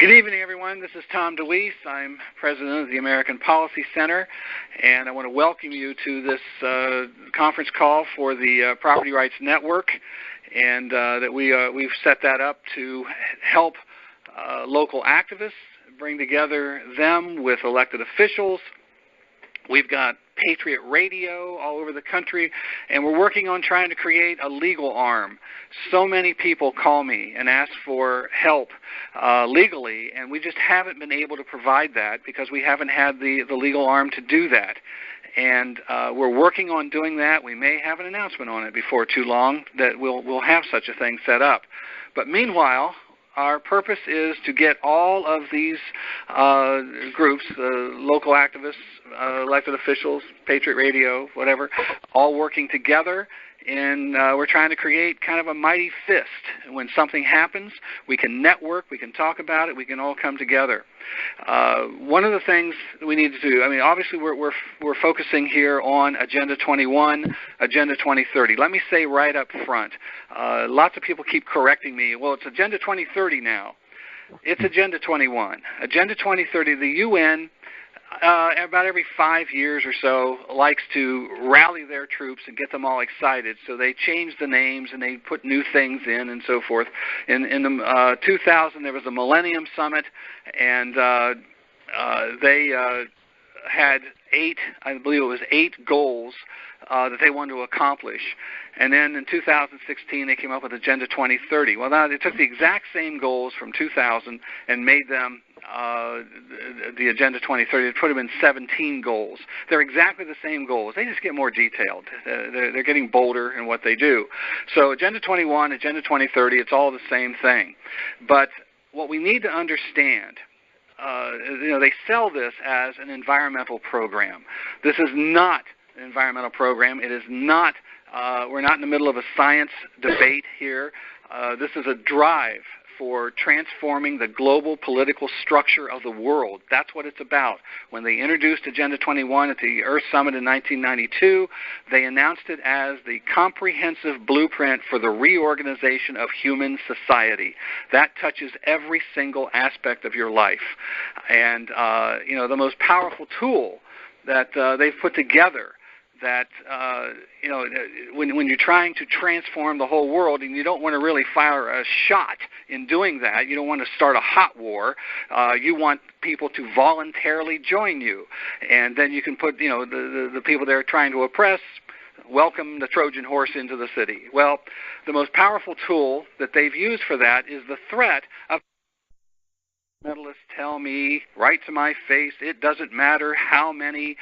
Good evening, everyone. This is Tom DeWeese. I'm president of the American Policy Center, and I want to welcome you to this conference call for the Property Rights Network, and that we've set that up to help local activists, bring together them with elected officials. We've got Patriot Radio all over the country, and we're working on trying to create a legal arm. So many people call me and ask for help legally, and we just haven't been able to provide that because we haven't had the legal arm to do that. And we're working on doing that. We may have an announcement on it before too long that we'll have such a thing set up. But meanwhile, our purpose is to get all of these groups, local activists, elected officials, Patriot Radio, whatever, all working together, and we're trying to create kind of a mighty fist. When something happens, we can network, we can talk about it, we can all come together. One of the things we need to do, I mean, obviously we're focusing here on Agenda 21, Agenda 2030. Let me say right up front, lots of people keep correcting me, well, it's Agenda 2030 now. It's Agenda 21. Agenda 2030, the UN, about every 5 years or so, likes to rally their troops and get them all excited. So they change the names and they put new things in and so forth. In the 2000, there was a Millennium Summit, and they had I believe it was eight goals that they wanted to accomplish. And then in 2016, they came up with Agenda 2030. Well, now they took the exact same goals from 2000 and made them the Agenda 2030. They put them in 17 goals. They're exactly the same goals. They just get more detailed. They're getting bolder in what they do. So Agenda 21, Agenda 2030, it's all the same thing. But what we need to understand, they sell this as an environmental program. This is not an environmental program. It is not, we're not in the middle of a science debate here. This is a drive for transforming the global political structure of the world. That's what it's about. When they introduced Agenda 21 at the Earth Summit in 1992, they announced it as the comprehensive blueprint for the reorganization of human society. That touches every single aspect of your life. And, the most powerful tool that they've put together that, when you're trying to transform the whole world and you don't want to really fire a shot in doing that, you don't want to start a hot war, you want people to voluntarily join you. And then you can put, the people they're trying to oppress, welcome the Trojan horse into the city. Well, the most powerful tool that they've used for that is the threat of environmentalists tell me right to my face, it doesn't matter how many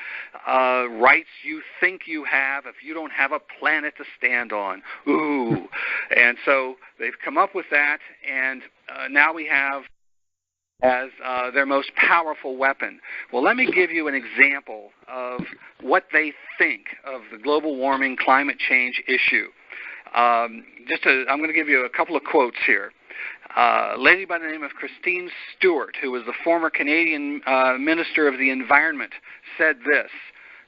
rights you think you have if you don't have a planet to stand on. Ooh. And so they've come up with that, and now we have as their most powerful weapon. Well, let me give you an example of what they think of the global warming climate change issue. I'm going to give you a couple of quotes here. A lady by the name of Christine Stewart, who was the former Canadian Minister of the Environment, said this: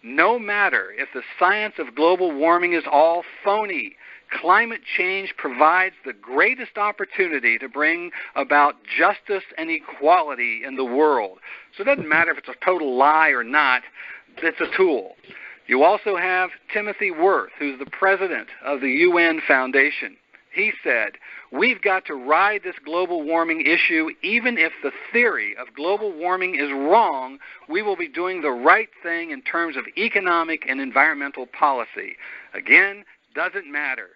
"No matter if the science of global warming is all phony, climate change provides the greatest opportunity to bring about justice and equality in the world." So it doesn't matter if it's a total lie or not, it's a tool. You also have Timothy Worth, who's the president of the UN Foundation. He said, "We've got to ride this global warming issue. Even if the theory of global warming is wrong, we will be doing the right thing in terms of economic and environmental policy." Again, doesn't matter.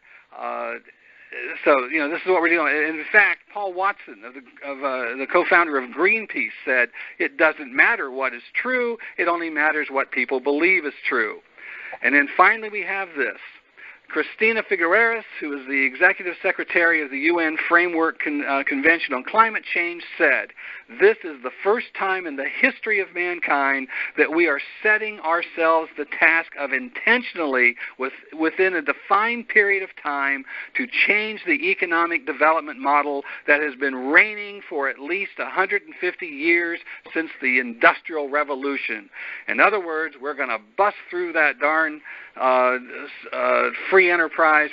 So, this is what we're doing. In fact, Paul Watson, the co-founder of Greenpeace, said, "It doesn't matter what is true. It only matters what people believe is true." And then finally we have this. Cristina Figueres, who is the Executive Secretary of the UN Framework Convention on Climate Change, said, "This is the first time in the history of mankind that we are setting ourselves the task of intentionally, within a defined period of time, to change the economic development model that has been reigning for at least 150 years since the Industrial Revolution." In other words, we're going to bust through that darn free enterprise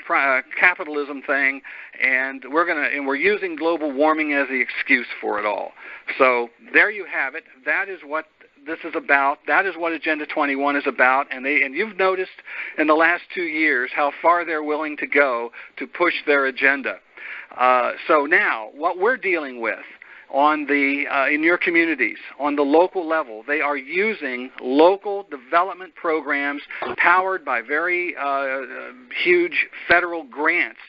capitalism thing, and we're using global warming as the excuse for it all. So there you have it. That is what this is about. That is what Agenda 21 is about, and you've noticed in the last 2 years how far they're willing to go to push their agenda. So now, what we're dealing with on in your communities, on the local level, they are using local development programs powered by very huge federal grants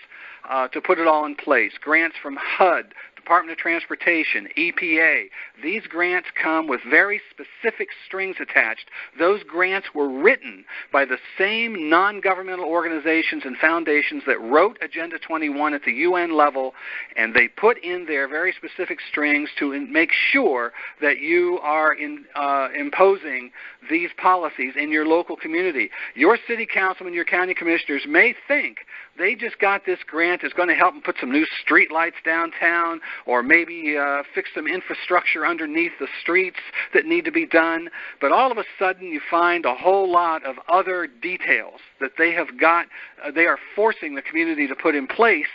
to put it all in place. Grants from HUD, Department of Transportation, EPA. These grants come with very specific strings attached. Those grants were written by the same non-governmental organizations and foundations that wrote Agenda 21 at the UN level, and they put in there very specific strings to make sure that you are imposing these policies in your local community. Your city councilman, your county commissioners may think they just got this grant is going to help them put some new street lights downtown, or maybe fix some infrastructure underneath the streets that need to be done. But all of a sudden you find a whole lot of other details that they have got, they are forcing the community to put in place.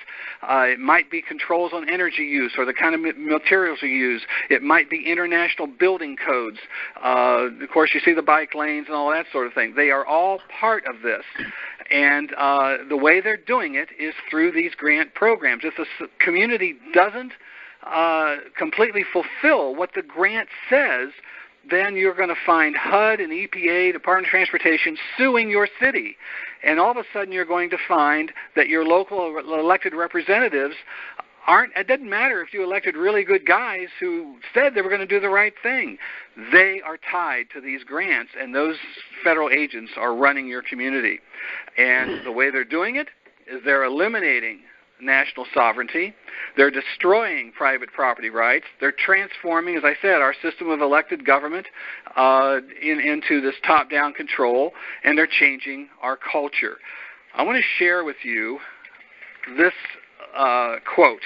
It might be controls on energy use or the kind of materials you use. It might be international building codes. Of course, you see the bike lanes and all that sort of thing. They are all part of this. And the way they're doing it is through these grant programs. If the community doesn't completely fulfill what the grant says, then you're going to find HUD and EPA, Department of Transportation, suing your city. And all of a sudden you're going to find that your local elected representatives it doesn't matter if you elected really good guys who said they were going to do the right thing. They are tied to these grants, and those federal agents are running your community. And the way they're doing it is they're eliminating national sovereignty. They're destroying private property rights. They're transforming, as I said, our system of elected government into this top-down control, and they're changing our culture. I want to share with you this quote.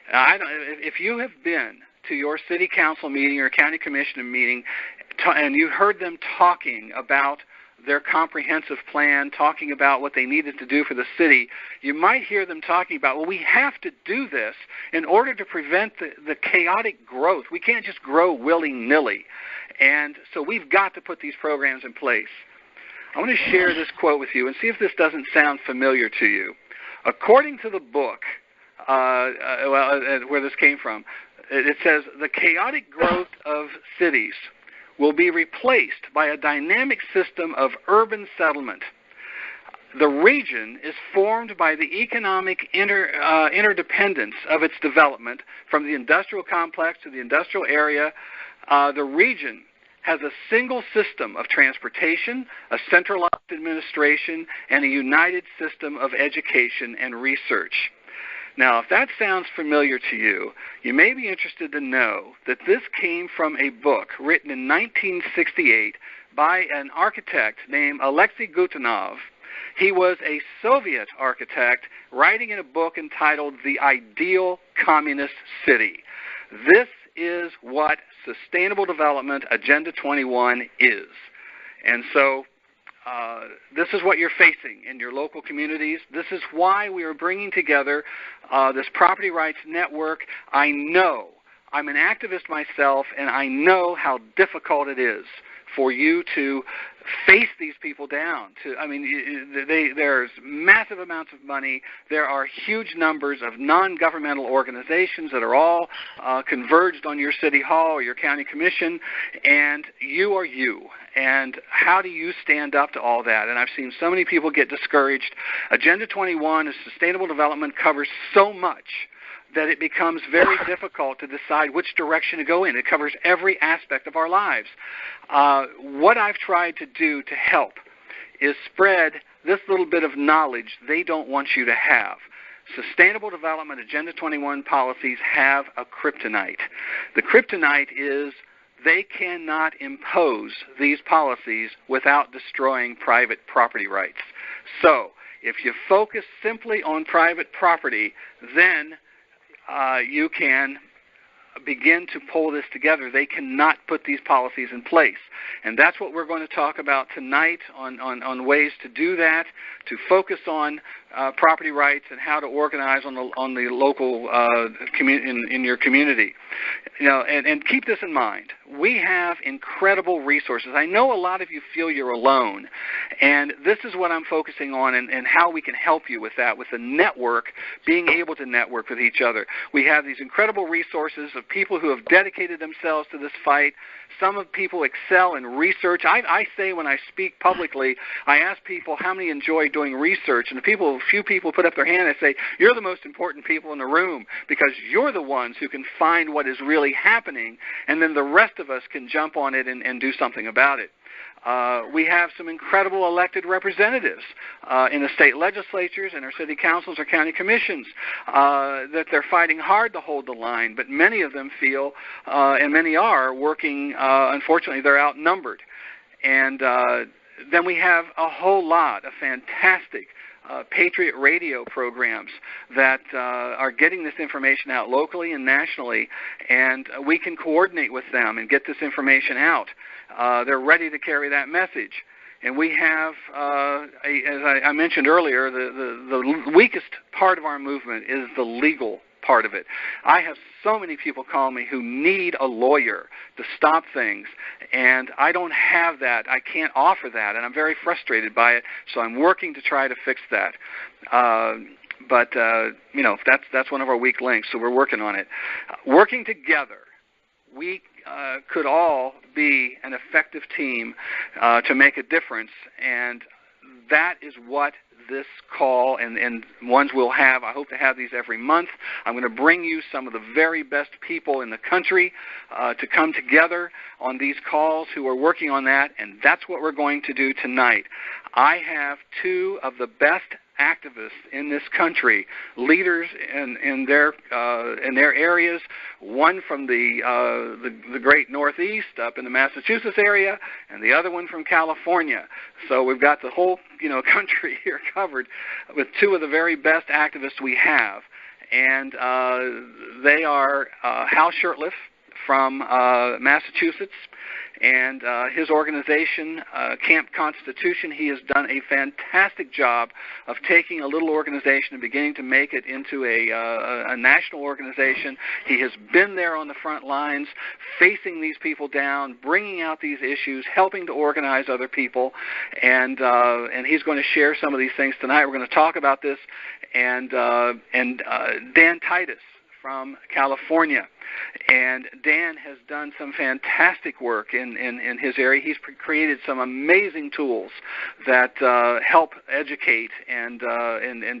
If you have been to your city council meeting or county commission meeting and you heard them talking about their comprehensive plan, talking about what they needed to do for the city, you might hear them talking about, well, we have to do this in order to prevent the chaotic growth. We can't just grow willy-nilly. And so we've got to put these programs in place. I want to share this quote with you and see if this doesn't sound familiar to you. According to the book, where this came from, it says, the chaotic growth of cities will be replaced by a dynamic system of urban settlement. The region is formed by the economic interdependence of its development from the industrial complex to the industrial area. The region has a single system of transportation, a centralized administration, and a united system of education and research. Now, if that sounds familiar to you, you may be interested to know that this came from a book written in 1968 by an architect named Alexei Gutanov. He was a Soviet architect writing in a book entitled The Ideal Communist City. This is what Sustainable Development Agenda 21 is. And so this is what you're facing in your local communities. This is why we are bringing together this property rights network. I know, I'm an activist myself, and I know how difficult it is for you to face these people down. There's massive amounts of money. There are huge numbers of non-governmental organizations that are all converged on your city hall or your county commission, and you are you. And how do you stand up to all that? And I've seen so many people get discouraged. Agenda 21 is sustainable development, covers so much that it becomes very difficult to decide which direction to go in. It covers every aspect of our lives. What I've tried to do to help is spread this little bit of knowledge they don't want you to have. Sustainable Development Agenda 21 policies have a kryptonite. The kryptonite is they cannot impose these policies without destroying private property rights. So if you focus simply on private property, then you can begin to pull this together, they cannot put these policies in place. And that's what we're going to talk about tonight on ways to do that, to focus on property rights and how to organize on the local in your community. And keep this in mind. We have incredible resources. I know a lot of you feel you're alone, and this is what I'm focusing on and how we can help you with that, with the network, being able to network with each other. We have these incredible resources of people who have dedicated themselves to this fight. Some of people excel in research. I say when I speak publicly, I ask people how many enjoy doing research, and a few people put up their hand. I say, you're the most important people in the room because you're the ones who can find what is really happening, and then the rest of us can jump on it and do something about it. We have some incredible elected representatives in the state legislatures and our city councils or county commissions that they're fighting hard to hold the line, but many of them feel, and many are, working, unfortunately, they're outnumbered. And then we have a whole lot of fantastic Patriot radio programs that are getting this information out locally and nationally, and we can coordinate with them and get this information out. They're ready to carry that message. And we have, as I mentioned earlier, the weakest part of our movement is the legal part of it. I have so many people call me who need a lawyer to stop things, and I don't have that. I can't offer that, and I'm very frustrated by it, so I'm working to try to fix that. But that's one of our weak links, so we're working on it. Working together, we could all be an effective team to make a difference, and that is what this call and ones we'll have. I hope to have these every month. I'm going to bring you some of the very best people in the country to come together on these calls who are working on that, and that's what we're going to do tonight. I have two of the best activists in this country, leaders in their areas. One from the great Northeast up in the Massachusetts area, and the other one from California. So we've got the whole country here covered with two of the very best activists we have, and they are Hal Shurtleff from Massachusetts, and his organization, Camp Constitution. He has done a fantastic job of taking a little organization and beginning to make it into a national organization. He has been there on the front lines, facing these people down, bringing out these issues, helping to organize other people, and he's going to share some of these things tonight. We're going to talk about this, and Dan Titus from California. And Dan has done some fantastic work in his area. He's created some amazing tools that help educate and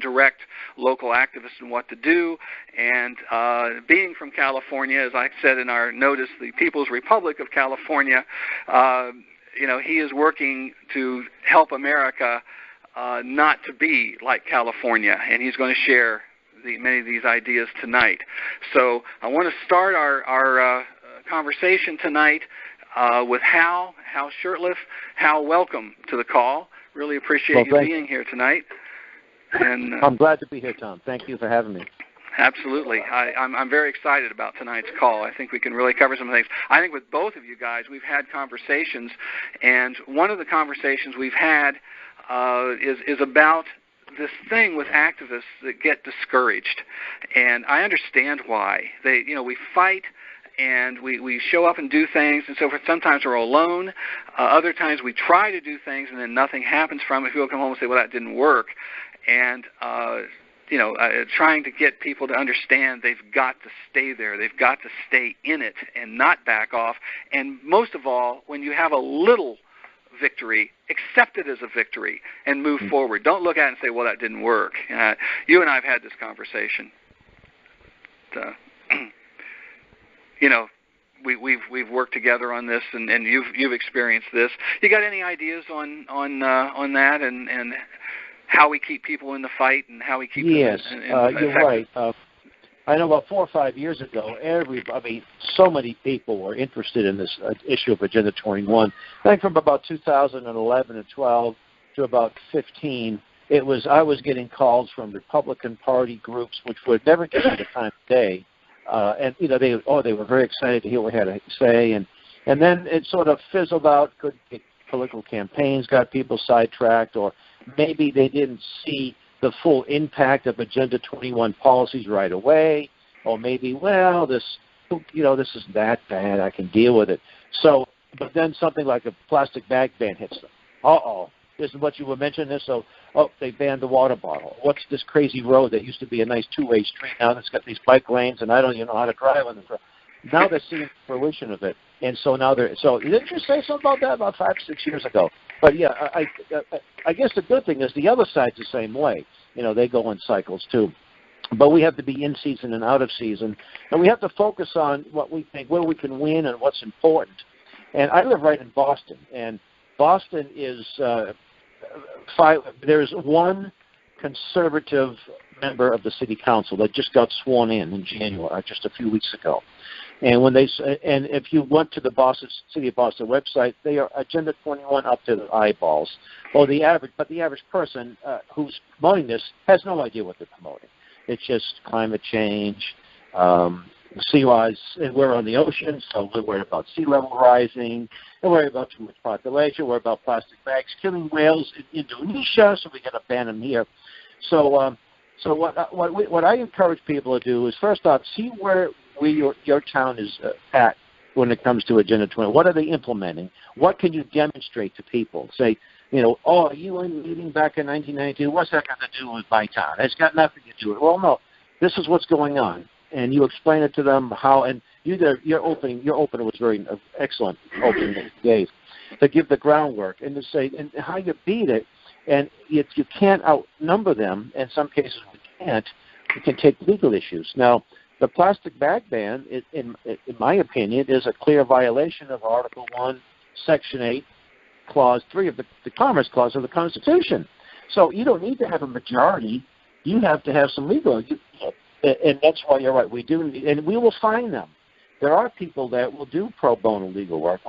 direct local activists in what to do. And being from California, as I said in our notice, the People's Republic of California, he is working to help America not to be like California, and he's going to share many of these ideas tonight. So I want to start our conversation tonight with Hal Shurtleff. Hal, welcome to the call. Really appreciate you being here tonight. And I'm glad to be here, Tom. Thank you for having me. Absolutely. I'm very excited about tonight's call. I think we can really cover some things. I think with both of you guys, we've had conversations, and one of the conversations we've had is about this thing with activists that get discouraged, and I understand why. We fight and we show up and do things and so forth. Sometimes we're alone. Other times we try to do things and then nothing happens from it. People come home and say, well, that didn't work. And trying to get people to understand they've got to stay there. They've got to stay in it and not back off. And most of all, when you have a little victory, accept it as a victory and move forward. Don't look at it and say, well, that didn't work. You and I have had this conversation. We've worked together on this, and you've experienced this. You got any ideas on that and how we keep people in the fight and how we keep yes, them you're right. I know about 4 or 5 years ago, so many people were interested in this issue of Agenda 21. I think from about 2011 and 12 to about 15, I was getting calls from Republican Party groups, which would never give me the time of day, and they were very excited to hear what we had to say, and then it sort of fizzled out. Political campaigns got people sidetracked, or maybe they didn't see the full impact of Agenda 21 policies right away, or maybe, this isn't that bad, I can deal with it. So, but then something like a plastic bag ban hits them. This is what you were mentioning. They banned the water bottle. What's this crazy road that used to be a nice two-way street? Now it's got these bike lanes, and I don't even know how to drive on them. Now they're seeing the fruition of it, and so now didn't you say something about that about 5 or 6 years ago? But yeah, I guess the good thing is the other side's the same way. They go in cycles too. But we have to be in season and out of season, and we have to focus on what we think, where we can win, and what's important. And I live right in Boston, and Boston is there's one conservative member of the city council that just got sworn in January, just a few weeks ago. And if you went to the City of Boston website, they are Agenda 21 up to the eyeballs. The average person who's promoting this has no idea what they're promoting. It's just climate change, sea rise. We're on the ocean, so we're worried about sea level rising. We're worried about too much population. We're worried about plastic bags killing whales in Indonesia, so we got to ban them here. So what I encourage people to do is, first off, see where your town is at when it comes to Agenda 20. What are they implementing? What can you demonstrate to people? Say, are you in a meeting back in 1992? What's that got to do with my town? It's got nothing to do with it. Well, no, this is what's going on. And you explain it to them how, and your opener was very excellent opening that you gave, to give the groundwork and to say and how you beat it. And if you can't outnumber them, in some cases we can't, we can take legal issues. Now, the plastic bag ban, in my opinion, is a clear violation of Article 1, Section 8, Clause 3 of the Commerce Clause of the Constitution. So you don't need to have a majority. You have to have some legal. And that's why you're right. We do, and we will find them. There are people that will do pro bono legal work.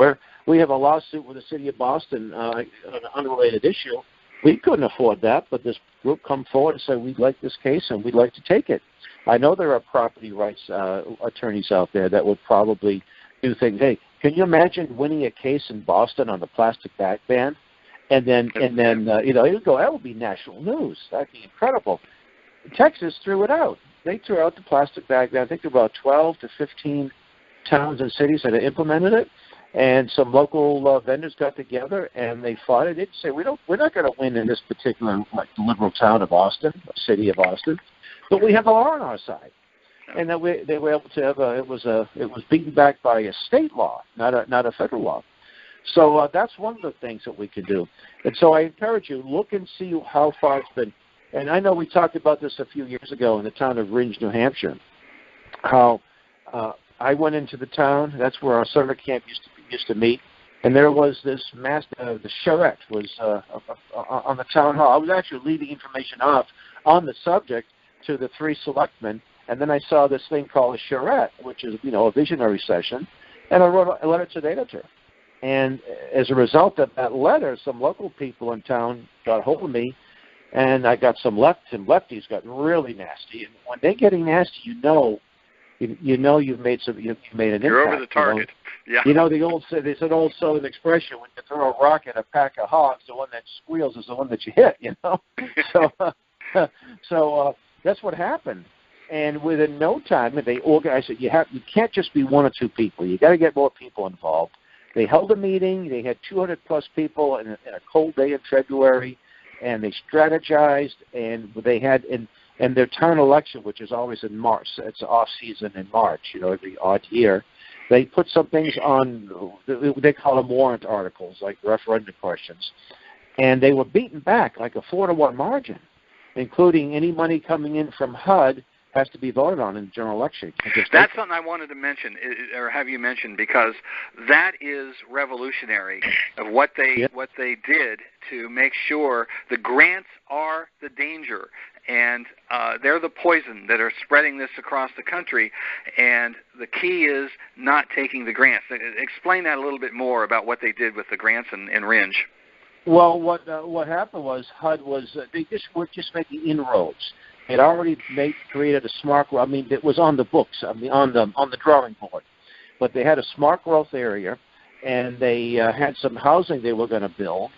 We have a lawsuit with the City of Boston on an unrelated issue. We couldn't afford that, but this group come forward and said, we'd like this case and we'd like to take it. I know there are property rights attorneys out there that would probably do things. Hey, can you imagine winning a case in Boston on the plastic bag ban? And then you'd go, that would be national news. That'd be incredible. Texas threw it out. They threw out the plastic bag ban. I think there were about 12 to 15 towns and cities that had implemented it. And some local vendors got together and they fought it. They'd say, we're not going to win in this particular liberal town of Austin, city of Austin, but we have the law on our side. And then they were able to have it was beaten back by a state law, not a federal law. So that's one of the things that we can do. And so I encourage you, look and see how far it's been. And I know we talked about this a few years ago in the town of Ringe, New Hampshire, how I went into the town. That's where our summer camp used to meet. And there was this the charrette was on the town hall. I was actually leaving information off on the subject to the 3 selectmen. And then I saw this thing called a charrette, which is, a visionary session. And I wrote a letter to the editor. And as a result of that letter, some local people in town got hold of me. And I got some lefties got really nasty. And when they're getting nasty, you've made an impact. You're over the target. Yeah. There's an old Southern expression: when you throw a rock at a pack of hogs, the one that squeals is the one that you hit. So that's what happened. And within no time, they organized it. You can't just be 1 or 2 people. You got to get more people involved. They held a meeting. They had 200+ people in a cold day in February. And they strategized, and they had in their town election, which is always in March. It's off season in March, every odd year. They put some things on. They call them warrant articles, like referendum questions, and they were beaten back like a 4-to-1 margin, including any money coming in from HUD has to be voted on in the general election. That's something I wanted to mention, or have you mentioned, because that is revolutionary of what they did to make sure the grants are the danger, and they're the poison that are spreading this across the country, and the key is not taking the grants. Explain that a little bit more about what they did with the grants in Ringe. Well, what happened was HUD was they were just making inroads. had already created a smart. I mean, it was on the books. I mean, on the drawing board. But they had a smart growth area, and they had some housing they were going to build,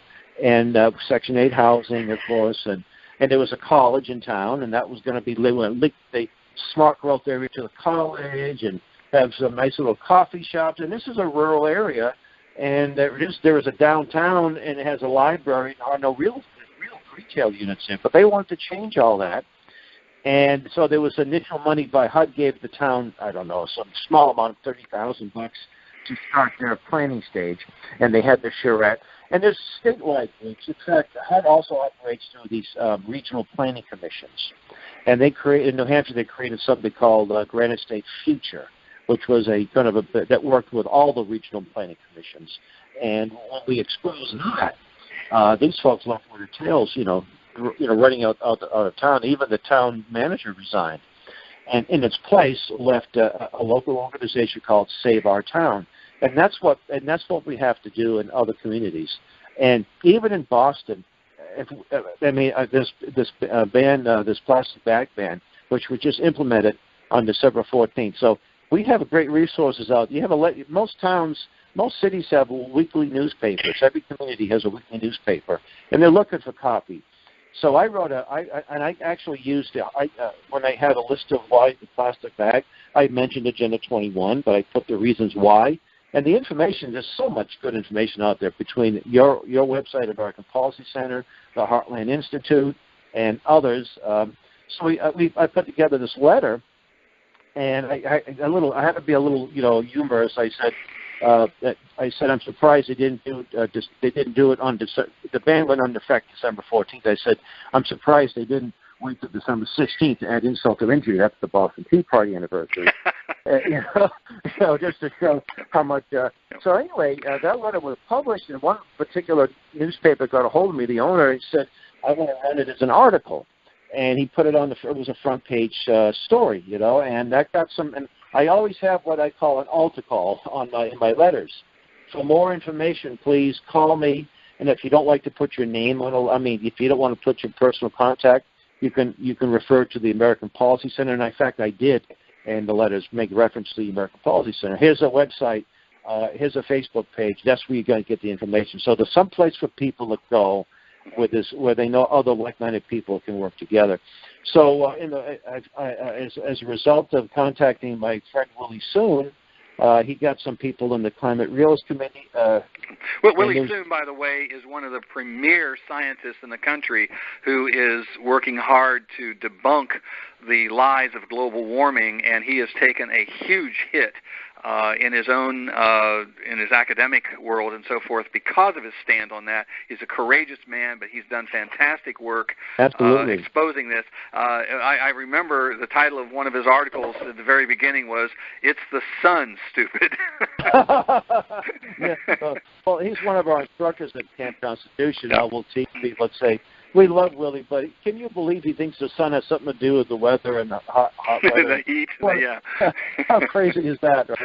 and Section 8 housing, of course, and there was a college in town, and that was going to be the smart growth area to the college, and have some nice little coffee shops. And this is a rural area, and there is a downtown, and it has a library. There are no real retail units in, but they wanted to change all that. And so there was initial money by HUD gave the town, I don't know, some small amount, $30,000 to start their planning stage, and they had their charrette. And there's statewide groups. In fact, HUD also operates through these regional planning commissions. And in New Hampshire, they created something called Granite State Future, which was that worked with all the regional planning commissions. And when we exposed that, these folks left with their tails, running out of town. Even the town manager resigned, and in its place left a local organization called Save Our Town, and that's what we have to do in other communities. And even in Boston, this plastic bag ban, which was just implemented on December 14th. So we have great resources out. Most cities have weekly newspapers. Every community has a weekly newspaper, and they're looking for copy. So I wrote I actually used when I had a list of why the plastic bag, I mentioned Agenda 21, but I put the reasons why. And the information, there's so much good information out there between your website, American Policy Center, the Heartland Institute, and others. So I put together this letter, and I had to be a little humorous. I said I'm surprised they didn't do it on the ban went into effect December 14th. I said I'm surprised they didn't wait to December 16th to add insult to injury. That's the Boston Tea Party anniversary. Just to show how much. So anyway, that letter was published, and one particular newspaper got a hold of me. The owner, he said, "I want to run it as an article," and he put it on it was a front page story, and that got some. And I always have what I call an altar call in my letters. For more information, please call me. And if you don't like to put your name on, if you don't want to put your personal contact, you can refer to the American Policy Center. And in fact, I did, and the letters make reference to the American Policy Center. Here's a website. Here's a Facebook page. That's where you're going to get the information. So there's some place for people to go where they know other like-minded people can work together. So as a result of contacting my friend Willie Soon, he got some people in the Climate Realist Committee. Willie Soon, by the way, is one of the premier scientists in the country who is working hard to debunk the lies of global warming, and he has taken a huge hit in his own in his academic world and so forth because of his stand on that. He's a courageous man, but he's done fantastic work exposing this. I remember the title of one of his articles at the very beginning was "It's the Sun, Stupid." Well, he's one of our instructors at Camp Constitution. We'll teach people, let's say, we love Willie, but can you believe he thinks the sun has something to do with the weather and the hot weather? The heat, How crazy is that, right?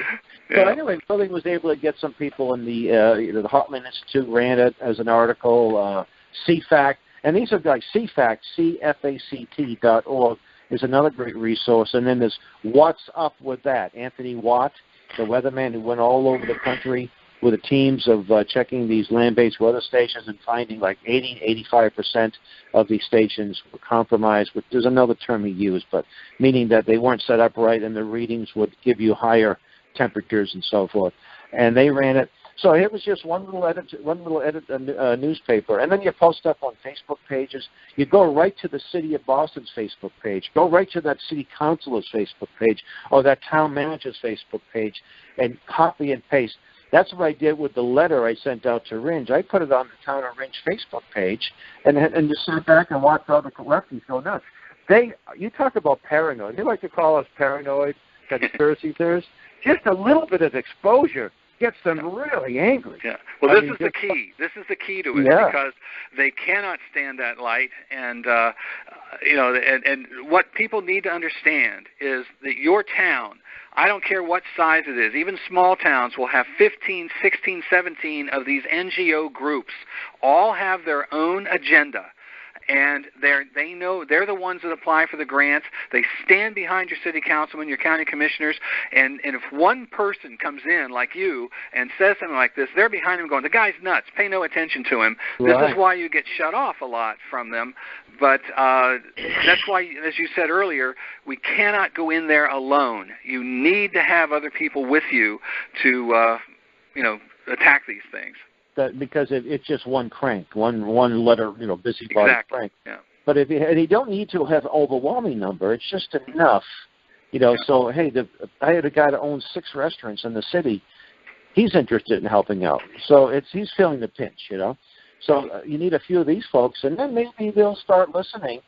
Yeah. But anyway, Willie was able to get some people in the Heartland Institute ran it as an article, CFACT, and these are like CFACT, CFACT.org is another great resource. And then there's What's Up With That. Anthony Watt, the weatherman who went all over the country with the teams of checking these land-based weather stations and finding like 85% of these stations were compromised, which there's another term he used, but meaning that they weren't set up right and the readings would give you higher temperatures and so forth. And they ran it. So it was just one little edit newspaper. And then you post up on Facebook pages. You go right to the City of Boston's Facebook page. Go right to that City Councilor's Facebook page or that Town Manager's Facebook page and copy and paste. That's what I did with the letter I sent out to Ringe. I put it on the Town of Ringe Facebook page and just sat back and watched all the lefties go nuts. You talk about paranoid. They like to call us paranoid, conspiracy theorists. Just a little bit of exposure gets them really angry. Yeah. Well, this is the key. This is the key to it because they cannot stand that light. And, and what people need to understand is that your town, I don't care what size it is, even small towns will have 15, 16, 17 of these NGO groups, all have their own agenda. and they know they're the ones that apply for the grants. They stand behind your city councilman, your county commissioners, and if one person comes in like you and says something like this, they're behind him going, the guy's nuts, pay no attention to him. Right. This is why you get shut off a lot from them. But that's why, as you said earlier, we cannot go in there alone. You need to have other people with you to, attack these things. Because it's just one crank, one letter, busybody Exactly. crank. Yeah. But and you don't need to have overwhelming number. It's just enough, So hey, I had a guy that owns 6 restaurants in the city. He's interested in helping out, so he's feeling the pinch, So you need a few of these folks, and then maybe they'll start listening.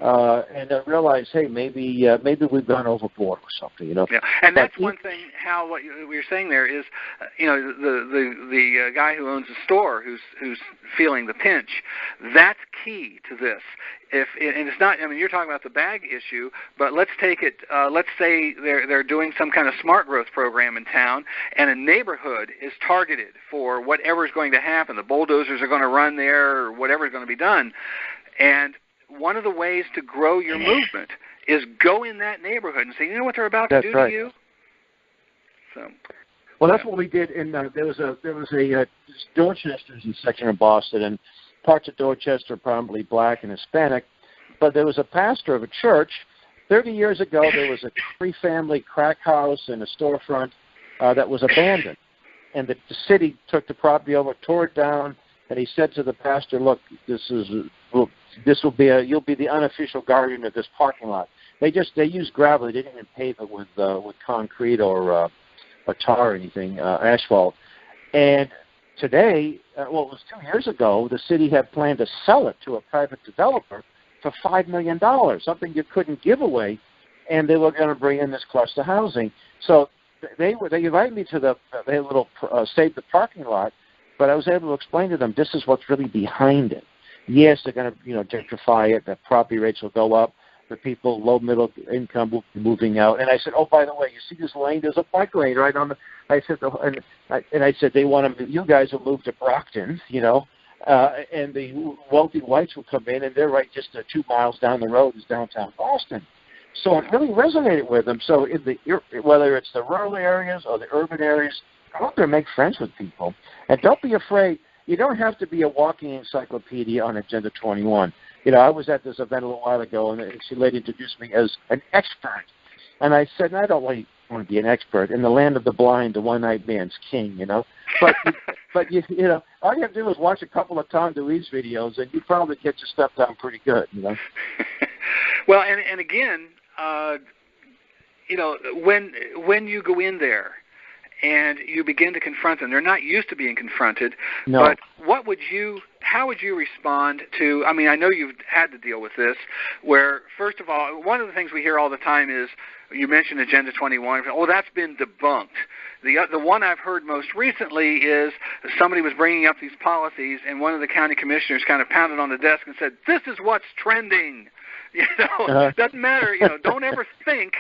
And realize, hey, maybe we've gone overboard or something, Yeah, and that's one thing, Hal. What you're saying there is, the guy who owns the store who's feeling the pinch. That's key to this. And it's not. I mean, you're talking about the bag issue, but let's take it. Let's say they're doing some kind of smart growth program in town, and a neighborhood is targeted for whatever's going to happen. The bulldozers are going to run there, or whatever's going to be done, and one of the ways to grow your movement is go in that neighborhood and say, you know what they're about to do to you? So, well, that's what we did. There was a Dorchester's a section of Boston, and parts of Dorchester are probably black and Hispanic. But there was a pastor of a church. 30 years ago, there was a 3-family crack house and a storefront that was abandoned, and the city took the property over, tore it down, and he said to the pastor, "Look, you'll be the unofficial guardian of this parking lot." They used gravel. They didn't even pave it with concrete or tar or anything, asphalt. And today, it was 2 years ago, the city had planned to sell it to a private developer for $5 million, something you couldn't give away, and they were going to bring in this cluster housing. So they invited me to their little save the parking lot, but I was able to explain to them this is what's really behind it. Yes, they're going to, gentrify it. The property rates will go up. The people, low, middle income, will be moving out. And I said, oh, by the way, you see this lane? There's a bike lane right on the. I said, they want to. You guys will move to Brockton, and the wealthy whites will come in, and they're right just 2 miles down the road is downtown Boston. So it really resonated with them. So whether it's the rural areas or the urban areas, go out there and make friends with people, and don't be afraid. You don't have to be a walking encyclopedia on Agenda 21. I was at this event a little while ago, and she lady introduced me as an expert. And I said, I don't want to be an expert. In the land of the blind, the one-eyed man's king, But, all you have to do is watch a couple of Tom DeWeese videos, and you probably get your stuff down pretty good, Well, and again, when you go in there, and you begin to confront them. They're not used to being confronted. No. But how would you respond to, I mean, I know you've had to deal with this, where, first of all, one of the things we hear all the time is, you mentioned Agenda 21, that's been debunked. The one I've heard most recently is somebody was bringing up these policies, and one of the county commissioners kind of pounded on the desk and said, this is what's trending. Doesn't matter, don't ever think,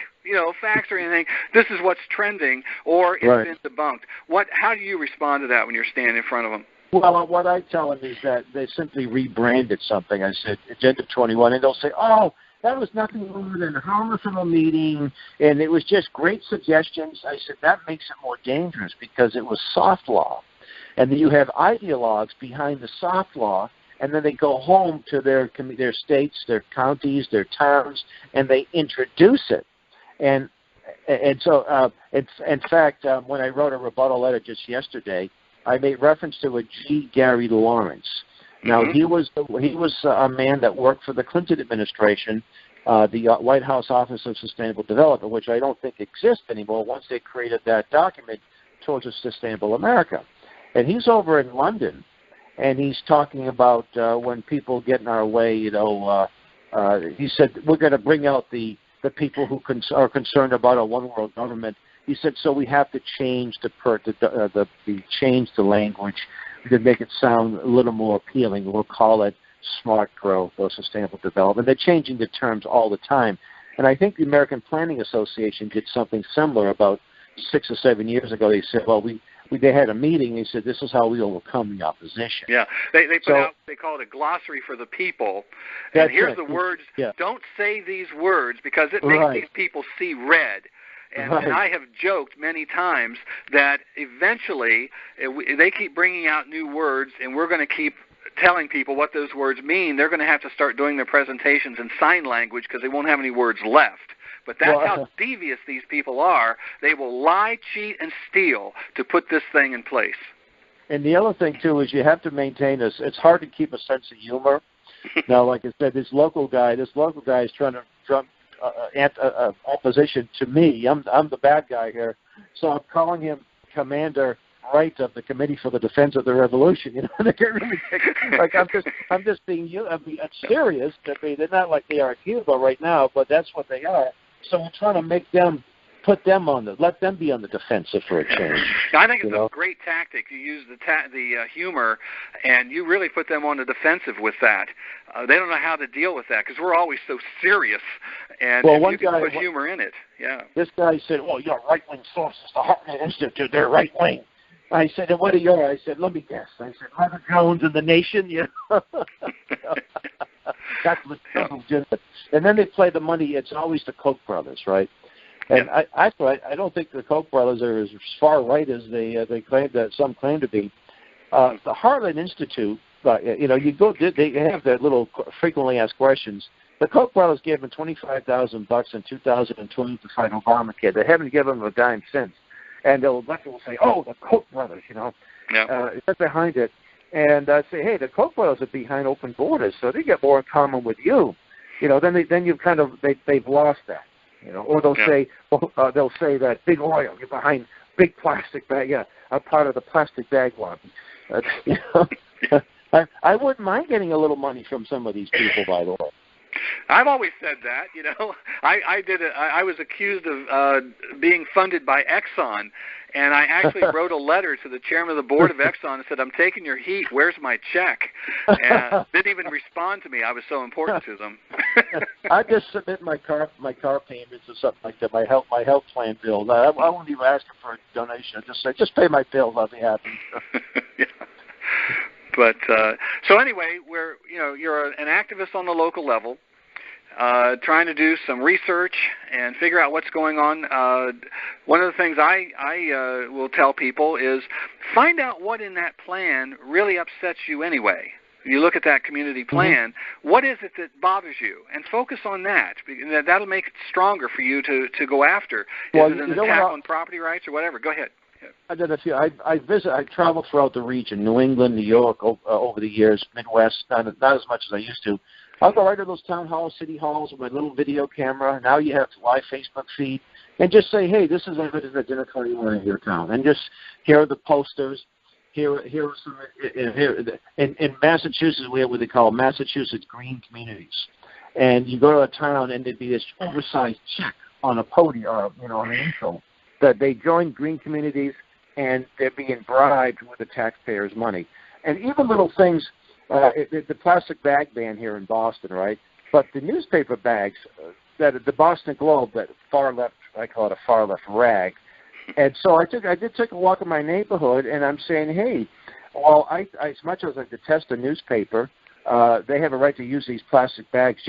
facts or anything. This is what's trending, or it's right. been debunked. How do you respond to that when you're standing in front of them? Well, what I tell them is that they simply rebranded something. I said Agenda 21, and they'll say, oh, that was nothing more than a harmless little meeting, and it was just great suggestions. I said, that makes it more dangerous because it was soft law. And then you have ideologues behind the soft law, and then they go home to their states, their counties, their towns, and they introduce it. And so, in fact, when I wrote a rebuttal letter just yesterday, I made reference to a G. Gary Lawrence. Now, he was a man that worked for the Clinton administration, the White House Office of Sustainable Development, which I don't think exists anymore once they created that document towards a sustainable America. And he's over in London, and he's talking about when people get in our way, he said, we're going to bring out the people who are concerned about a one-world government. He said, so we have to change change the language to make it sound a little more appealing. We'll call it smart growth or sustainable development. They're changing the terms all the time. And I think the American Planning Association did something similar about 6 or 7 years ago. They said, well, we they had a meeting. They said, this is how we overcome the opposition. Yeah, they put out, they call it a glossary for the people. And here's the words. Yeah. Don't say these words because it makes these people see red. And I have joked many times that eventually they keep bringing out new words, and we're going to keep telling people what those words mean. They're going to have to start doing their presentations in sign language because they won't have any words left. But that's how devious these people are. They will lie, cheat, and steal to put this thing in place. And the other thing, too, is you have to maintain it's hard to keep a sense of humor. Now, like I said, this local guy is trying to drum opposition to me. I'm the bad guy here. So I'm calling him Commander Wright of the Committee for the Defense of the Revolution. You know, they get really like I'm just being serious. They're not like they are in Cuba right now, but that's what they are. So we're trying to let them be on the defensive for a change. I think it's a great tactic. You use the humor, and you really put them on the defensive with that. They don't know how to deal with that because we're always so serious. And you can put humor in it. Yeah. This guy said, "Well, you're right-wing sources, the Heartland Institute, they're right-wing." I said, "And what are you?" I said, "Let me guess." I said, "Mother Jones and the Nation." You know? That's legitimate. And then they play the money. It's always the Koch brothers, right? And I don't think the Koch brothers are as far right as they claim that some claim to be. The Heartland Institute, they have that little frequently asked questions. The Koch brothers gave them $25,000 in 2012 to fight Obamacare. They haven't given them a dime since. And they'll say, "Oh, the Koch brothers," they're behind it. And I say, "Hey, the Koch brothers are behind open borders, so they get more in common with you." Then you've they've lost that. Or they'll say that big oil, you're behind big plastic bag, a part of the plastic bag lobby. I wouldn't mind getting a little money from some of these people, by the way. I've always said that, I was accused of being funded by Exxon, and I actually wrote a letter to the chairman of the board of Exxon and said, "I'm taking your heat. Where's my check?" And didn't even respond to me. I was so important to them. I just submit my car payments or something like that. My health plan bills. I won't even ask them for a donation. I just say, "Just pay my bills. I'll be happy." Yeah. But so anyway, you're an activist on the local level, trying to do some research and figure out what's going on. One of the things I will tell people is find out what in that plan really upsets you anyway. You look at that community plan, what is it that bothers you? And focus on that. That'll make it stronger for you to go after. Is it an attack on property rights or whatever? Go ahead. I did a few. I traveled throughout the region, New England, New York, over the years, Midwest, not as much as I used to. I'll go right to those town halls, city halls with my little video camera. Now you have a live Facebook feed. And just say, "Hey, this is evidence that Dinner 21 in your town." And just here are the posters. Here are some. In Massachusetts, we have what they call Massachusetts green communities. And you go to a town, and there'd be this oversized check on a podium, on an intro, that they join green communities, and they're being bribed with the taxpayers' money. And even little things, the plastic bag ban here in Boston, right? But the newspaper bags, that the Boston Globe, that far left, I call it a far left rag. And so I did take a walk in my neighborhood, and I'm saying, hey, well, I as much as I detest the newspaper, they have a right to use these plastic bags,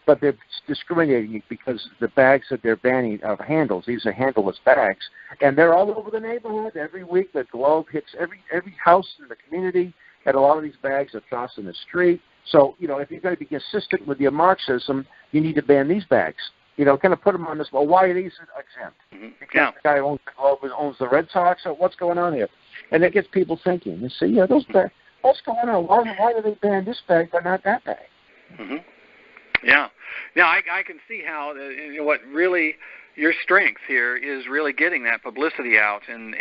but they're discriminating because the bags that they're banning are handles. These are handleless bags, and they're all over the neighborhood. Every week, the Globe hits every house in the community, and a lot of these bags are tossed in the street. So, if you're going to be consistent with your Marxism, you need to ban these bags. Kind of put them on this. Well, why are these exempt? Because the guy who owns the Globe owns the Red Sox, or what's going on here? And it gets people thinking. You see, those bags. What's going on? Why do they ban this bag but not that bag? Mm-hmm. Yeah. Now, I can see how what really your strength here is really getting that publicity out and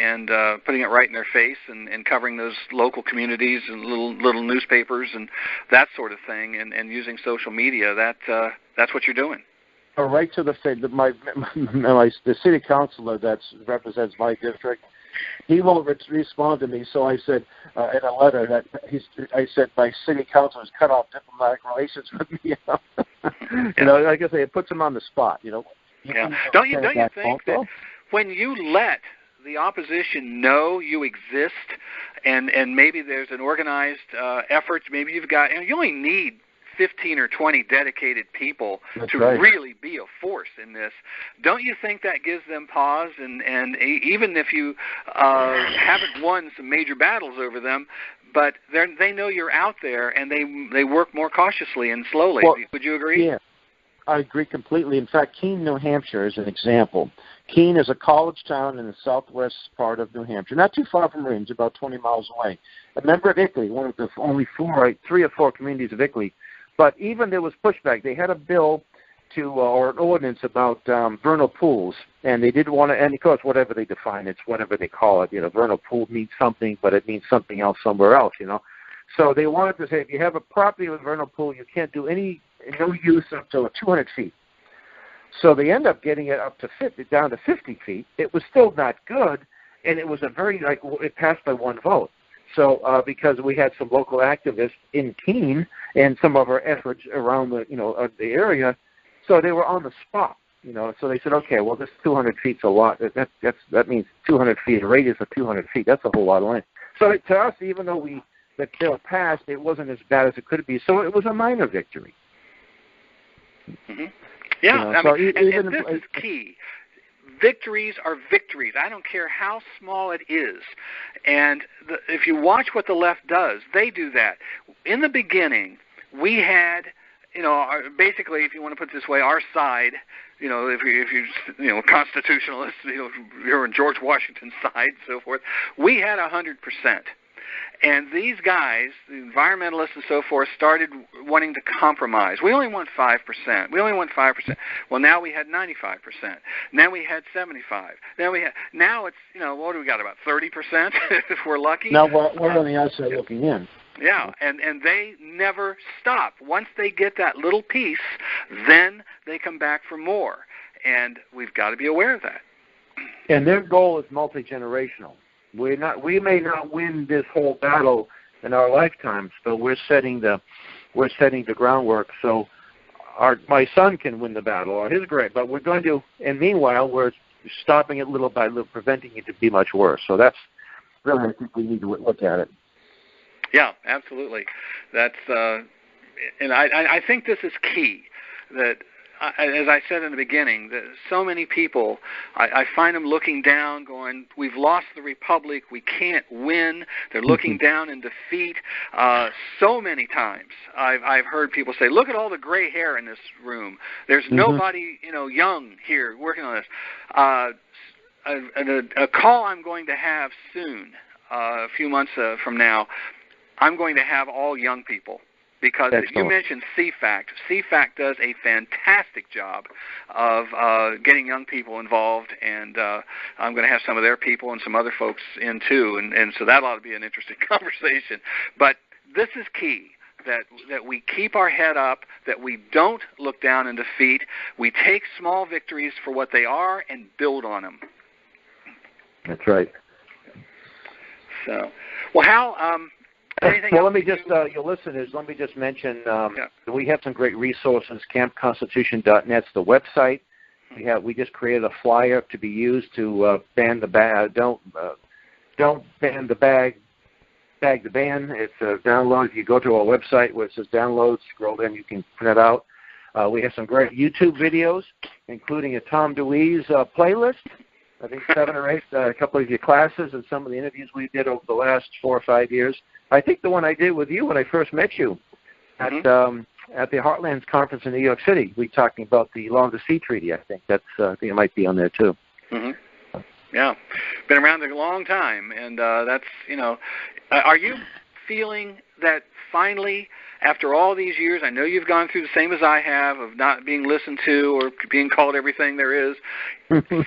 putting it right in their face and covering those local communities and little newspapers and that sort of thing and using social media. That's what you're doing. Right to the face. The city councilor that represents my district, he won't respond to me. So I said in a letter that I said my city council has cut off diplomatic relations with me. I guess it puts him on the spot. Yeah. Don't you think that when you let the opposition know you exist, and maybe there's an organized effort. Maybe you've got, and you only need 15 or 20 dedicated people to really be a force in this. Don't you think that gives them pause? And even if you haven't won some major battles over them, but they know you're out there, and they work more cautiously and slowly. Well, would you agree? Yeah, I agree completely. In fact, Keene, New Hampshire is an example. Keene is a college town in the southwest part of New Hampshire, not too far from Ringe, about 20 miles away. A member of ICLEI, one of the only 3 or 4 communities of ICLEI. But even there was pushback. They had a bill or an ordinance about vernal pools, and they didn't want to, and of course, whatever they define, it's whatever they call it. Vernal pool means something, but it means something else somewhere else, So they wanted to say, if you have a property with a vernal pool, you can't do no use up to 200 feet. So they end up getting it down to 50 feet. It was still not good, and it was it passed by 1 vote. So because we had some local activists in Keene and some of our efforts around the area, so they were on the spot. So they said, okay, well, this 200 feet's a lot. That means 200 feet, a radius of 200 feet. That's a whole lot of land. So to us, even though the bill passed, it wasn't as bad as it could be. So it was a minor victory. Mm-hmm. Yeah, and this is key. Victories are victories. I don't care how small it is. And if you watch what the left does, they do that. In the beginning, we had, basically, if you want to put it this way, our side, if you constitutionalists, you're on George Washington's side, so forth, we had 100%. And these guys, the environmentalists and so forth, started wanting to compromise. We only want 5%. We only want 5%. Well, now we had 95%. Then we had 75%. Now it's, what do we got, about 30% if we're lucky? Now we're on the outside looking in. Yeah, and they never stop. Once they get that little piece, then they come back for more. And we've got to be aware of that. And their goal is multi-generational. We may not win this whole battle in our lifetimes, but we're setting the groundwork so my son can win the battle or his great. But we're going to, and meanwhile we're stopping it little by little, preventing it to be much worse. So that's really, I think we need to look at it. Yeah, absolutely. That's and I think this is key. That as I said in the beginning, that so many people, I find them looking down, going, "We've lost the republic. We can't win." They're looking down in defeat. So many times, I've heard people say, "Look at all the gray hair in this room. There's nobody, young here working on this." A call I'm going to have soon, a few months from now, I'm going to have all young people. Because you mentioned CFACT. CFACT does a fantastic job of getting young people involved, and I'm going to have some of their people and some other folks in too, and so that ought to be an interesting conversation. But this is key, that we keep our head up, that we don't look down in defeat. We take small victories for what they are and build on them. That's right. So, well, Hal, well, let me just, your listeners, let me just mention we have some great resources. CampConstitution.net's the website. We just created a flyer to be used to ban the bag. Don't ban the bag the ban. It's a download. If you go to our website where it says download, scroll down, you can print it out. We have some great YouTube videos, including a Tom DeWeese playlist. I think 7 or 8, a couple of your classes and some of the interviews we did over the last 4 or 5 years. I think the one I did with you when I first met you at the Heartlands Conference in New York City, we talking about the Long to Sea Treaty. I think I think it might be on there too. Mm-hmm. Yeah, been around a long time, and that's Are you feeling that finally, after all these years, I know you've gone through the same as I have of not being listened to or being called everything there is,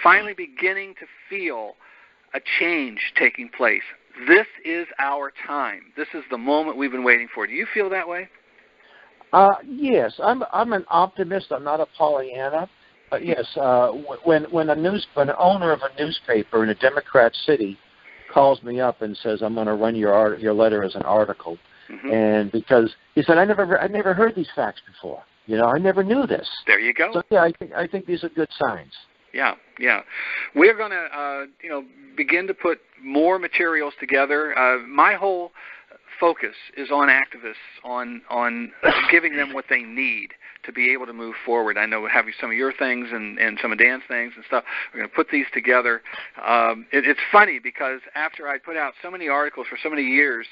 finally beginning to feel a change taking place? This is our time. This is the moment we've been waiting for. Do you feel that way? Yes, I'm an optimist. I'm not a Pollyanna. Yes, when an owner of a newspaper in a Democrat city calls me up and says, "I'm going to run your letter as an article," and because he said, I never heard these facts before. I never knew this. There you go. So yeah, I think these are good signs. Yeah. We're going to, begin to put more materials together. My whole focus is on activists, on giving them what they need to be able to move forward. I know having some of your things and some of Dan's things and stuff, we're going to put these together. It's funny because after I put out so many articles for so many years,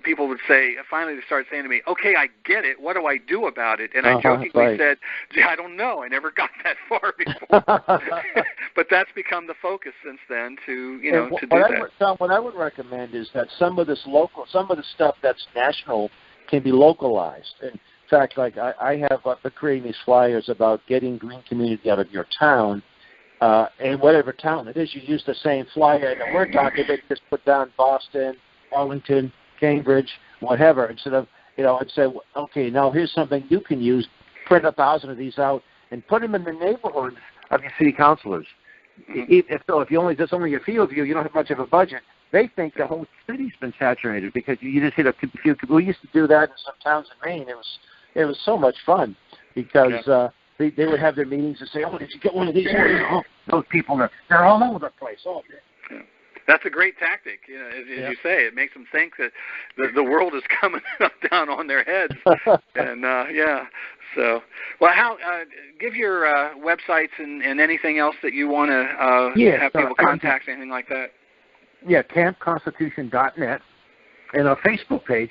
people would say, finally they started saying to me, okay, I get it. What do I do about it? And I jokingly said, I don't know. I never got that far before. But that's become the focus since then to do that. What I would recommend is that some of the stuff that's national can be localized. In fact, like I have been creating these flyers about getting green community out of your town, and whatever town it is, you use the same flyer. And we're talking about just put down Boston, Arlington, Cambridge, whatever. Instead of I'd say, okay, now here's something you can use. Print 1,000 of these out and put them in the neighborhoods of your city councilors. If there's only a few of you, you don't have much of a budget. They think the whole city's been saturated because you just hit a few. We used to do that in some towns in Maine. It was so much fun because they would have their meetings and say, "Oh, did you get one of these?" Oh, those people they're all over the place. Oh, yeah. That's a great tactic. As you say, it makes them think that the world is coming down on their heads. And so well, Hal, give your websites and anything else that you want to have people contact, anything like that. Yeah, campconstitution.net and our Facebook page.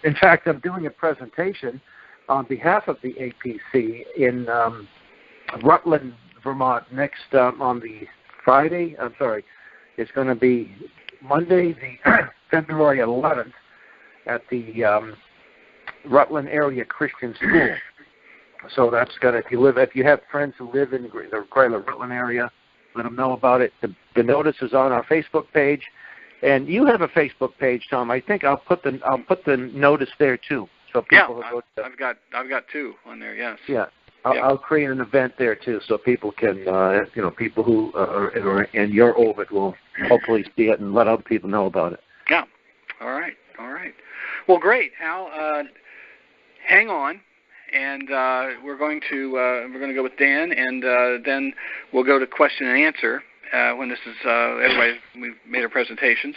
In fact, I'm doing a presentation on behalf of the APC in Rutland, Vermont, next on the Friday. I'm sorry, it's going to be Monday, the February 11th, at the Rutland Area Christian School. So that's going to, if you have friends who live in the greater Rutland area, let them know about it. The notice is on our Facebook page, and you have a Facebook page, Tom. I think I'll put the notice there too. So people I've got two on there. Yes. Yeah. I'll create an event there too, so people can, people who are in your orbit will hopefully see it and let other people know about it. Yeah. All right. Well, great, Hal. Hang on. And we're going to go with Dan, and then we'll go to question and answer when this is we've made our presentations,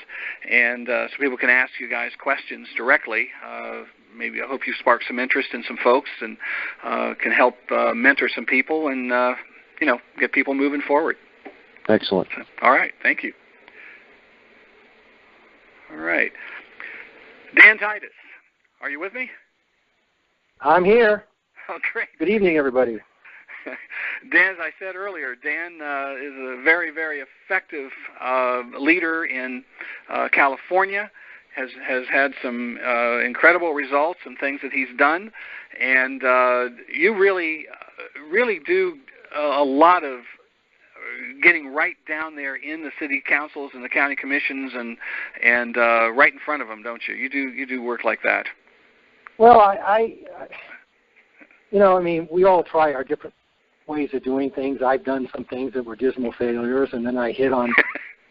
and so people can ask you guys questions directly. Maybe I hope you spark some interest in some folks and can help mentor some people and get people moving forward. Excellent. So, all right, thank you. All right, Dan Titus, are you with me? I'm here. Oh, great. Good evening, everybody. Dan, as I said earlier, Dan is a very, very effective leader in California, has had some incredible results and things that he's done, and you really do a lot of getting right down there in the city councils and the county commissions and right in front of them, don't you? You do work like that. Well, we all try our different ways of doing things. I've done some things that were dismal failures, and then I hit on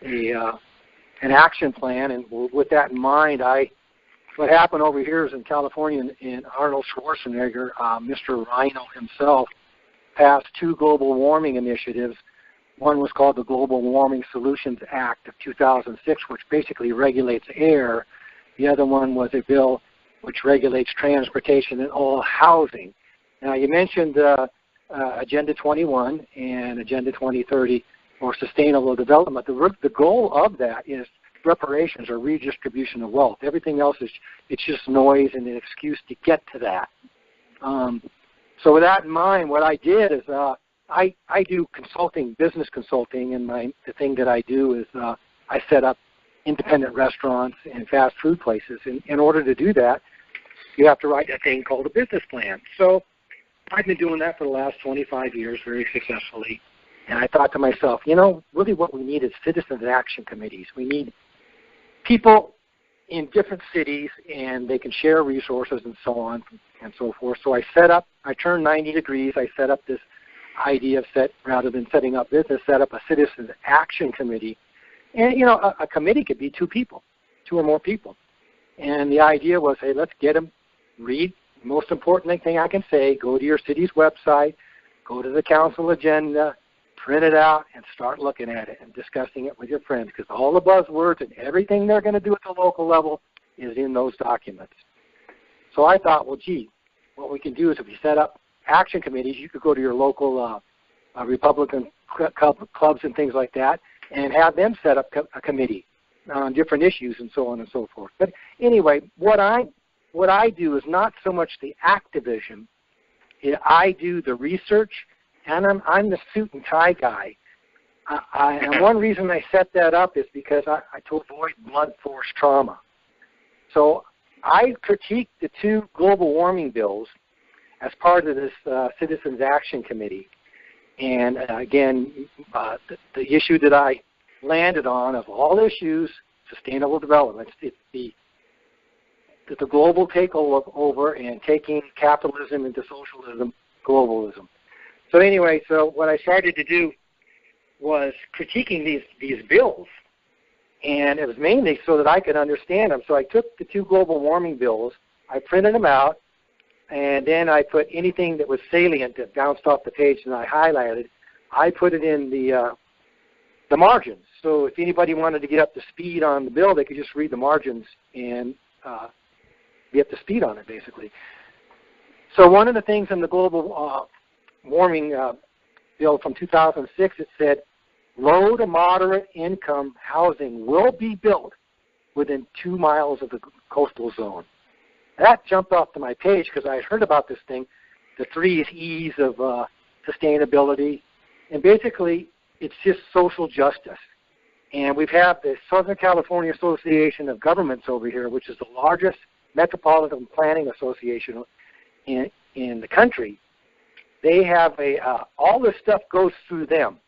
an action plan. And with that in mind, what happened over here is in California, in Arnold Schwarzenegger, Mr. Rhino himself, passed 2 global warming initiatives. One was called the Global Warming Solutions Act of 2006, which basically regulates air. The other one was a bill which regulates transportation and all housing. Now, you mentioned Agenda 21 and Agenda 2030 for sustainable development. The goal of that is reparations or redistribution of wealth. Everything else it's just noise and an excuse to get to that. So with that in mind, what I did is I do consulting, business consulting, and the thing that I do is I set up independent restaurants and fast food places. And in order to do that, you have to write a thing called a business plan. So I've been doing that for the last 25 years very successfully. And I thought to myself, really what we need is citizens action committees. We need people in different cities, and they can share resources and so on and so forth. So I turned 90 degrees. I set up this idea rather than setting up business, set up a citizens action committee. And, a committee could be 2 people, 2 or more people. And the idea was, hey, let's get them, read. The most important thing I can say, go to your city's website, go to the council agenda, print it out and start looking at it and discussing it with your friends, because all the buzzwords and everything they're going to do at the local level is in those documents. So I thought, well, gee, what we can do is if we set up action committees, you could go to your local Republican clubs and things like that and have them set up a committee on different issues and so on and so forth. But anyway, what I do is not so much the activism. I do the research, and I'm the suit and tie guy. And one reason I set that up is because to avoid blunt force trauma. So I critiqued the 2 global warming bills as part of this Citizens Action Committee. And again, the issue that I landed on of all issues, sustainable development, it's the global takeover and taking capitalism into socialism, globalism. So anyway, so what I started to do was critiquing these bills, and it was mainly so that I could understand them. So I took the 2 global warming bills, I printed them out, and then I put anything that was salient that bounced off the page and I highlighted. I put it in the margins. So if anybody wanted to get up to speed on the bill, they could just read the margins and be up to speed on it, basically. So one of the things in the global warming bill from 2006, it said low to moderate income housing will be built within 2 miles of the coastal zone. That jumped off to my page because I had heard about this thing, the 3 E's of sustainability, and basically it's just social justice. And we've had the Southern California Association of Governments over here, which is the largest metropolitan planning association in the country. They have all this stuff goes through them.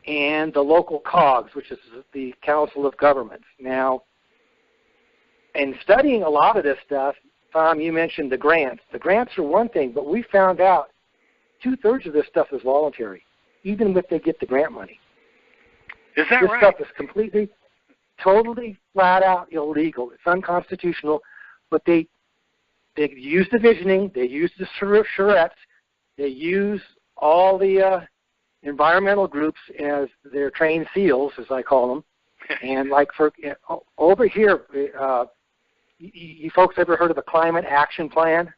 And the local COGS, which is the Council of Governments. Now, in studying a lot of this stuff, Tom, you mentioned the grants. The grants are one thing, but we found out 2/3 of this stuff is voluntary, even if they get the grant money. Is that this right? This stuff is completely, totally, flat out illegal. It's unconstitutional, but they use the visioning, they use the charrettes, they use all the environmental groups as their trained SEALs, as I call them. And like over here, you folks ever heard of the Climate Action Plan?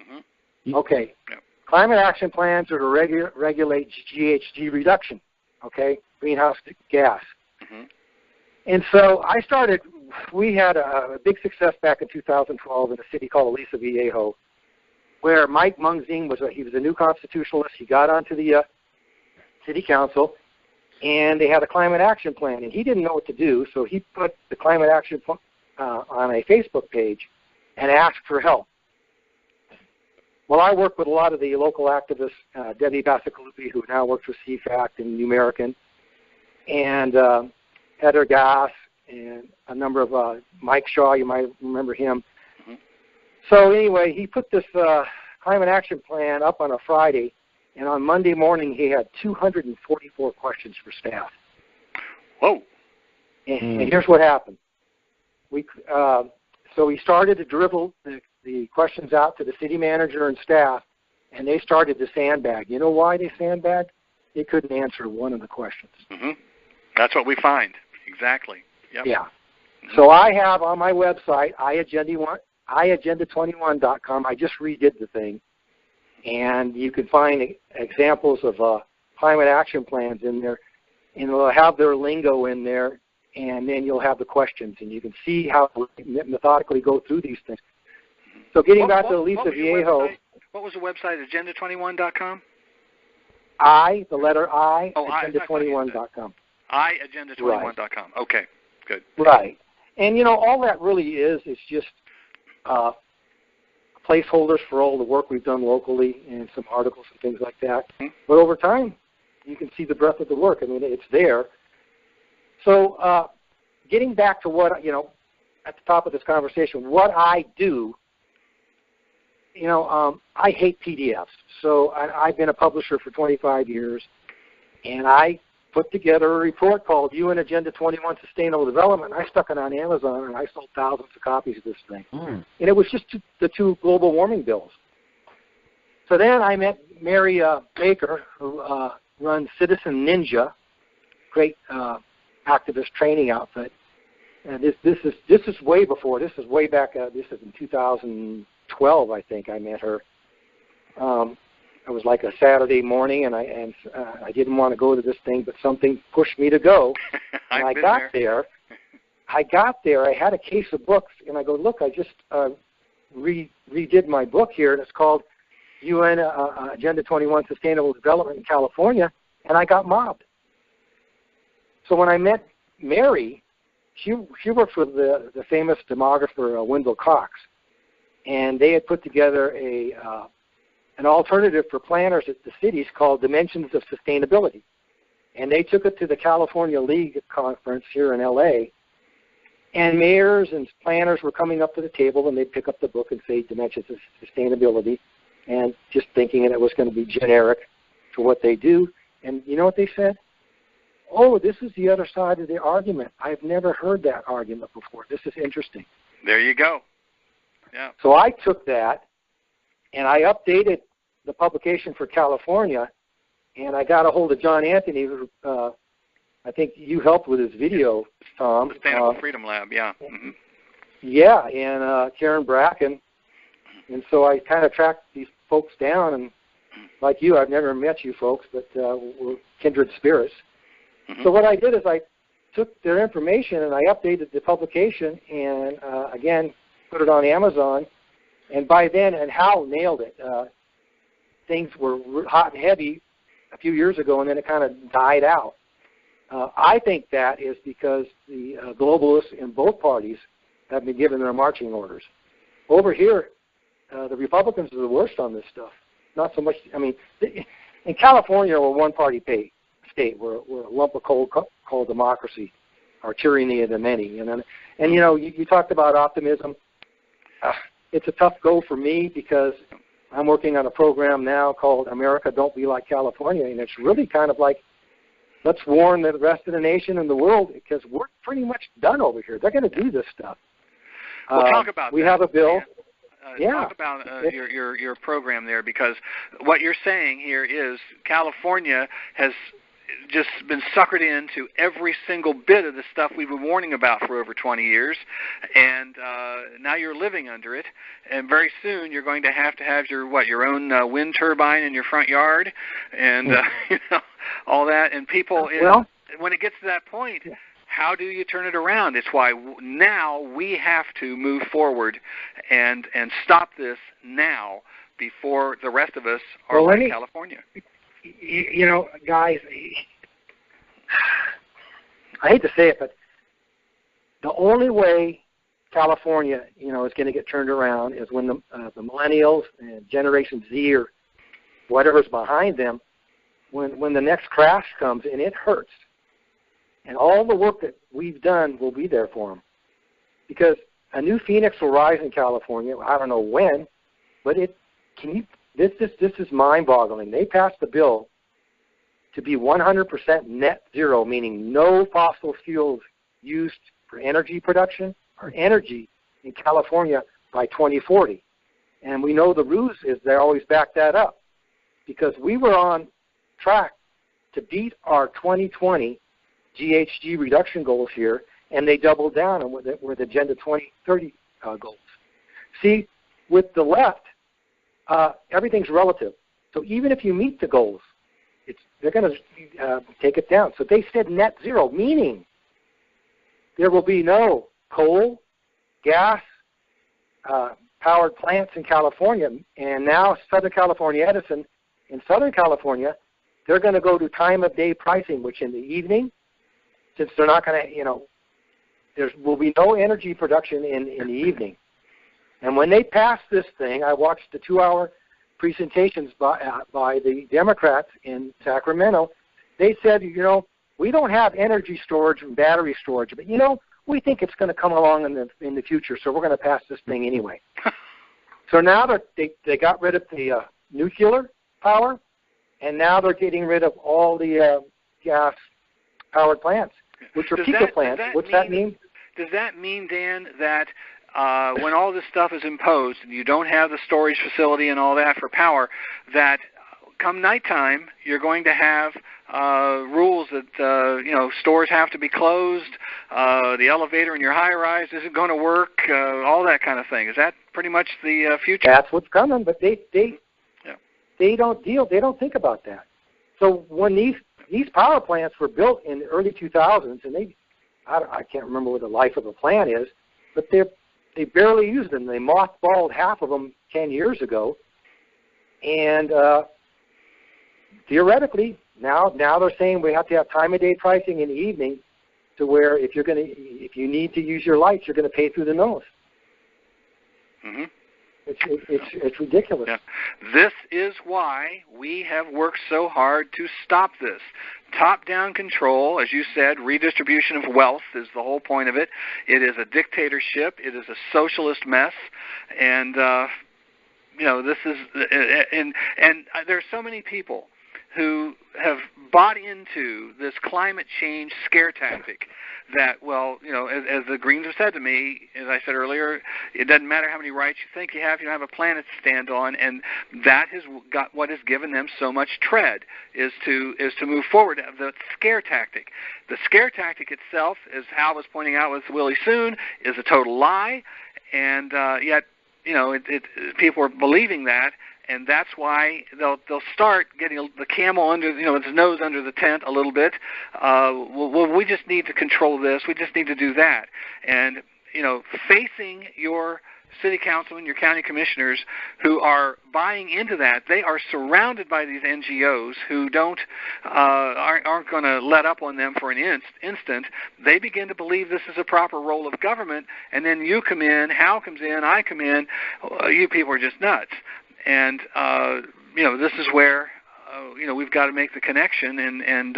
Mm-hmm. Okay. Yep. Climate action plans are to regulate GHG reduction, okay, greenhouse gas. Mm-hmm. And so we had a big success back in 2012 in a city called Aliso Viejo, where Mike Mungzing he was a new constitutionalist. He got onto the city council, and they had a climate action plan, and he didn't know what to do, so he put the climate action plan on a Facebook page and asked for help. Well, I work with a lot of the local activists, Debbie Bassicalupi, who now works with CFAC and New American, and Heather Gass, and a number of Mike Shaw, you might remember him. Mm-hmm. So anyway, he put this climate action plan up on a Friday, and on Monday morning he had 244 questions for staff. Whoa! And here's what happened. So we started to dribble the questions out to the city manager and staff, and they started to sandbag. You know why they sandbagged? They couldn't answer one of the questions. Mm-hmm. That's what we find. Exactly. Yep. Yeah. Mm-hmm. So I have on my website, iagenda21.com, I just redid the thing, and you can find examples of climate action plans in there, and they'll have their lingo in there, and then you'll have the questions, and you can see how we methodically go through these things. So getting back to Aliso Viejo. What was the website, agenda21.com? The letter I, agenda21.com. Agenda21.com. Right. Okay, good. Right. And, all that really is just placeholders for all the work we've done locally and some articles and things like that. Mm-hmm. But over time, you can see the breadth of the work. I mean, it's there. So getting back to what, at the top of this conversation, what I do, I hate PDFs. So I've been a publisher for 25 years, and I put together a report called UN Agenda 21 Sustainable Development. I stuck it on Amazon, and I sold thousands of copies of this thing. And it was just the 2 global warming bills. So then I met Mary Baker, who runs Citizen Ninja, great activist training outfit. And this is way before. This is way back. This is in 2012, I think. I met her. It was like a Saturday morning, and I didn't want to go to this thing, but something pushed me to go. And I got there. I had a case of books, and I go, look, I just redid my book here, and it's called UN Agenda 21 Sustainable Development in California, and I got mobbed. So when I met Mary, she works with the famous demographer Wendell Cox, and they had put together an alternative for planners at the cities called Dimensions of Sustainability. And they took it to the California League conference here in L.A., and mayors and planners were coming up to the table, and they'd pick up the book and say Dimensions of Sustainability, and just thinking it was going to be generic for what they do. And you know what they said? Oh, this is the other side of the argument. I've never heard that argument before. This is interesting. There you go. Yeah. So I took that, and I updated the publication for California, and I got a hold of John Anthony, who I think you helped with his video, Tom. Sustainable Freedom Lab, yeah. Mm-hmm. Yeah, and Karen Bracken. And so I kind of tracked these folks down, and like you, I've never met you folks, but we're kindred spirits. Mm-hmm. So what I did is I took their information and I updated the publication and, again, put it on Amazon. And by then, and Hal nailed it, things were hot and heavy a few years ago, and then it kind of died out. I think that is because the globalists in both parties have been given their marching orders. Over here, the Republicans are the worst on this stuff. Not so much, I mean, in California, we're one-party state. We're a lump of coal called democracy, our tyranny of the many. And you know, you talked about optimism. It's a tough go for me because I'm working on a program now called America Don't Be Like California, and it's really kind of like, let's warn the rest of the nation and the world because we're pretty much done over here. They're going to do this stuff. Well, talk about we that. have a bill. Talk about your program there, because what you're saying here is California has just been suckered into every single bit of the stuff we've been warning about for over 20 years, and now you're living under it, and very soon you're going to have your own wind turbine in your front yard, and you know, all that, and people, when it gets to that point, how do you turn it around? It's why now we have to move forward and stop this now before the rest of us are like California. You know, guys, I hate to say it, but the only way California, you know, is going to get turned around is when the millennials and Generation Z or whatever's behind them, when the next crash comes and it hurts, and all the work that we've done will be there for them, because a new phoenix will rise in California. I don't know when, but This is mind-boggling. They passed the bill to be 100% net zero, meaning no fossil fuels used for energy production or energy in California by 2040. And we know the ruse is they always back that up, because we were on track to beat our 2020 GHG reduction goals here, and they doubled down on with the Agenda 2030 goals. See, with the left, everything's relative. So even if you meet the goals, they're going to take it down. So they said net zero, meaning there will be no coal, gas, powered plants in California. And now Southern California Edison, in Southern California, they're going to go to time of day pricing, which in the evening, since they're not going to, you know, there will be no energy production in the evening. And when they passed this thing, I watched the 2-hour presentations by the Democrats in Sacramento. They said, you know, we don't have energy storage and battery storage, but, you know, we think it's going to come along in the future, so we're going to pass this thing anyway. So now they got rid of the nuclear power, and now they're getting rid of all the gas-powered plants, which are pico plants. What's that mean? Does that mean, Dan, that when all this stuff is imposed and you don't have the storage facility and all that for power, that come nighttime, you're going to have rules that stores have to be closed, the elevator in your high-rise isn't going to work, all that kind of thing. Is that pretty much the future? That's what's coming, but they don't think about that. So when these power plants were built in the early 2000s, and I can't remember what the life of a plant is, but they barely used them. They mothballed half of them 10 years ago, and theoretically, now they're saying we have to have time-of-day pricing in the evening, to where if you need to use your lights, you're going to pay through the nose. Mm-hmm. It's ridiculous. Yeah. This is why we have worked so hard to stop this. Top-down control, as you said, redistribution of wealth is the whole point of it. It is a dictatorship. It is a socialist mess, and this is and there's so many people who have bought into this climate change scare tactic that, as the Greens have said to me, as I said earlier, it doesn't matter how many rights you think you have a planet to stand on, and that has got what has given them so much tread is to move forward. The scare tactic. The scare tactic itself, as Hal was pointing out with Willie Soon, is a total lie, and yet, people are believing that. And that's why they'll start getting the camel under, its nose under the tent a little bit. We just need to control this. We just need to do that. And, facing your city councilmen, your county commissioners who are buying into that, they are surrounded by these NGOs who aren't going to let up on them for an instant. They begin to believe this is a proper role of government, and then you come in, Hal comes in, I come in. You people are just nuts. And, this is where, we've got to make the connection and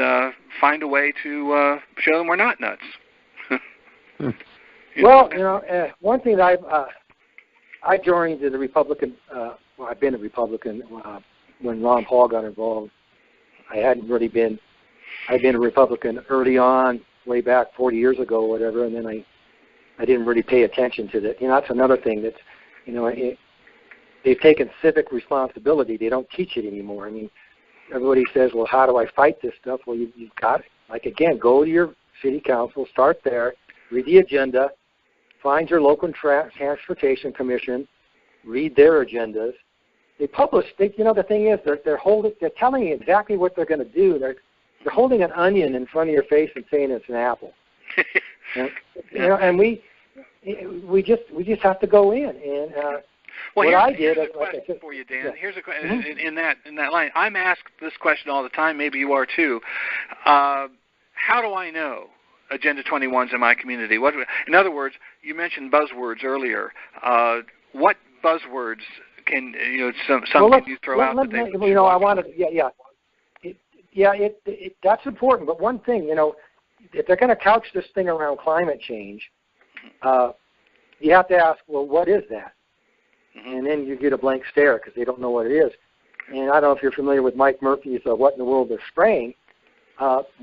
find a way to show them we're not nuts. One thing that I joined the Republican, I've been a Republican when Ron Paul got involved. I'd been a Republican early on, way back 40 years ago or whatever, and then I didn't really pay attention to that. That's another thing that's, they've taken civic responsibility. They don't teach it anymore. I mean, everybody says, well, how do I fight this stuff? Well, you've got, go to your city council, start there, read the agenda, find your local transportation commission, read their agendas. They publish, the thing is, they're telling you exactly what they're going to do. They're holding an onion in front of your face and saying it's an apple. And we just have to go in and, here's a question for you, Dan. Yeah. Here's a question in that line. I'm asked this question all the time. Maybe you are too. How do I know Agenda 21's in my community? In other words, you mentioned buzzwords earlier. What buzzwords can can you throw out? That's important. But one thing, if they're going to couch this thing around climate change, you have to ask, well, what is that? And then you get a blank stare because they don't know what it is. And I don't know if you're familiar with Mike Murphy's What in the World They're Spraying.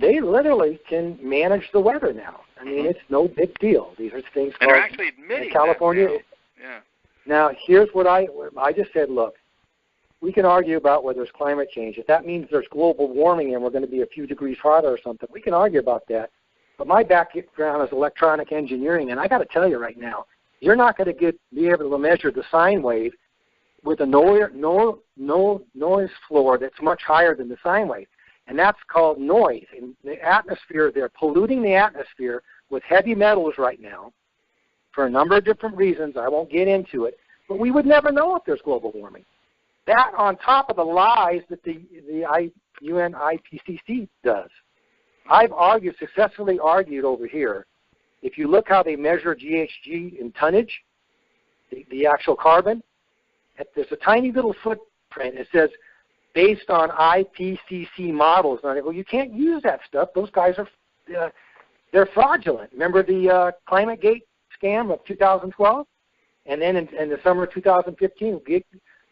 They literally can manage the weather now. I mean, it's no big deal. These are things and they're actually admitting California. That now. Yeah. Now, here's what I just said, look, we can argue about whether there's climate change. If that means there's global warming and we're going to be a few degrees hotter or something, we can argue about that. But my background is electronic engineering, and I got to tell you right now, you're not going to be able to measure the sine wave with a noise floor that's much higher than the sine wave. And that's called noise. In the atmosphere, they're polluting the atmosphere with heavy metals right now for a number of different reasons. I won't get into it. But we would never know if there's global warming. That on top of the lies that the UN IPCC does. I've successfully argued over here. If you look how they measure GHG in tonnage, the actual carbon, there's a tiny little footprint. It says, based on IPCC models. And I go, well, you can't use that stuff. Those guys are, they're fraudulent. Remember the ClimateGate scam of 2012? And then in the summer of 2015,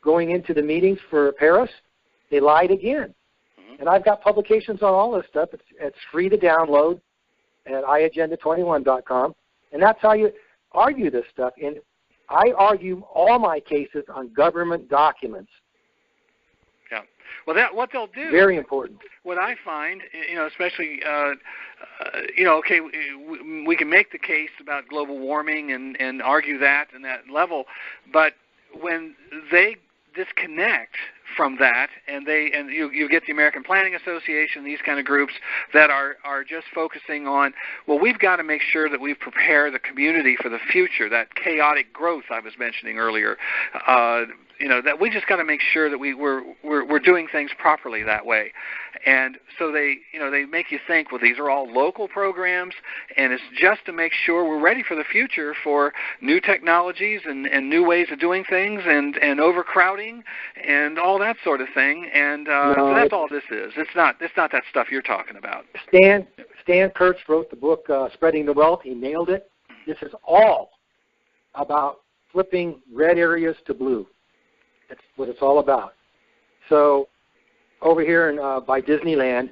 going into the meetings for Paris, they lied again. And I've got publications on all this stuff. It's free to download at iagenda21.com. And that's how you argue this stuff. And I argue all my cases on government documents. Yeah. Well, what they'll do. Very important. What I find, especially, okay, we can make the case about global warming and argue that and that level, but when they disconnect from that, and you get the American Planning Association, these kind of groups that are just focusing on, well, we've got to make sure that we prepare the community for the future, that chaotic growth I was mentioning earlier. That we just got to make sure that we're doing things properly that way. And so they make you think, well, these are all local programs, and it's just to make sure we're ready for the future for new technologies and new ways of doing things and overcrowding and all that sort of thing. And so that's all this is. It's not that stuff you're talking about. Stan Kurtz wrote the book Spreading the Wealth. He nailed it. This is all about flipping red areas to blue. That's what it's all about. So over here by Disneyland,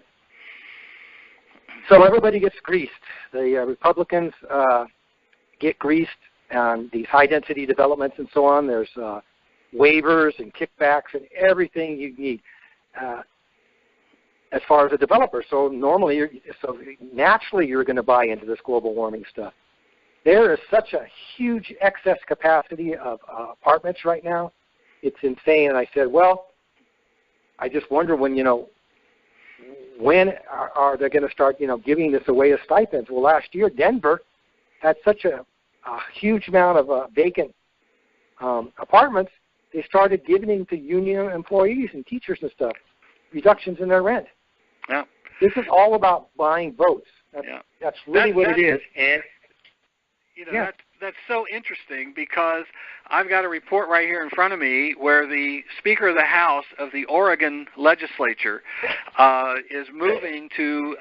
so everybody gets greased. The Republicans get greased on these high-density developments and so on. There's waivers and kickbacks and everything you need as far as a developer. So naturally you're going to buy into this global warming stuff. There is such a huge excess capacity of apartments right now. It's insane. And I said, well, I just wonder when are they going to start, giving this away as stipends? Well, last year, Denver had such a huge amount of vacant apartments, they started giving to union employees and teachers and stuff reductions in their rent. Yeah. This is all about buying votes. That's really what it is. And that's so interesting because I've got a report right here in front of me where the Speaker of the House of the Oregon legislature is moving to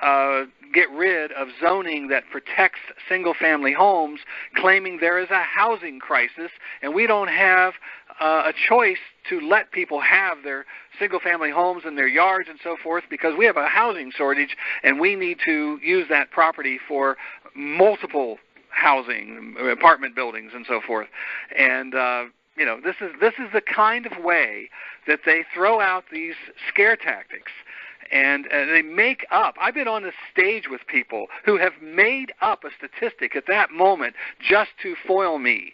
get rid of zoning that protects single-family homes, claiming there is a housing crisis, and we don't have a choice to let people have their single-family homes in their yards and so forth because we have a housing shortage, and we need to use that property for multiple housing, apartment buildings, and so forth. And this is the kind of way that they throw out these scare tactics, and they make up. I've been on the stage with people who have made up a statistic at that moment just to foil me.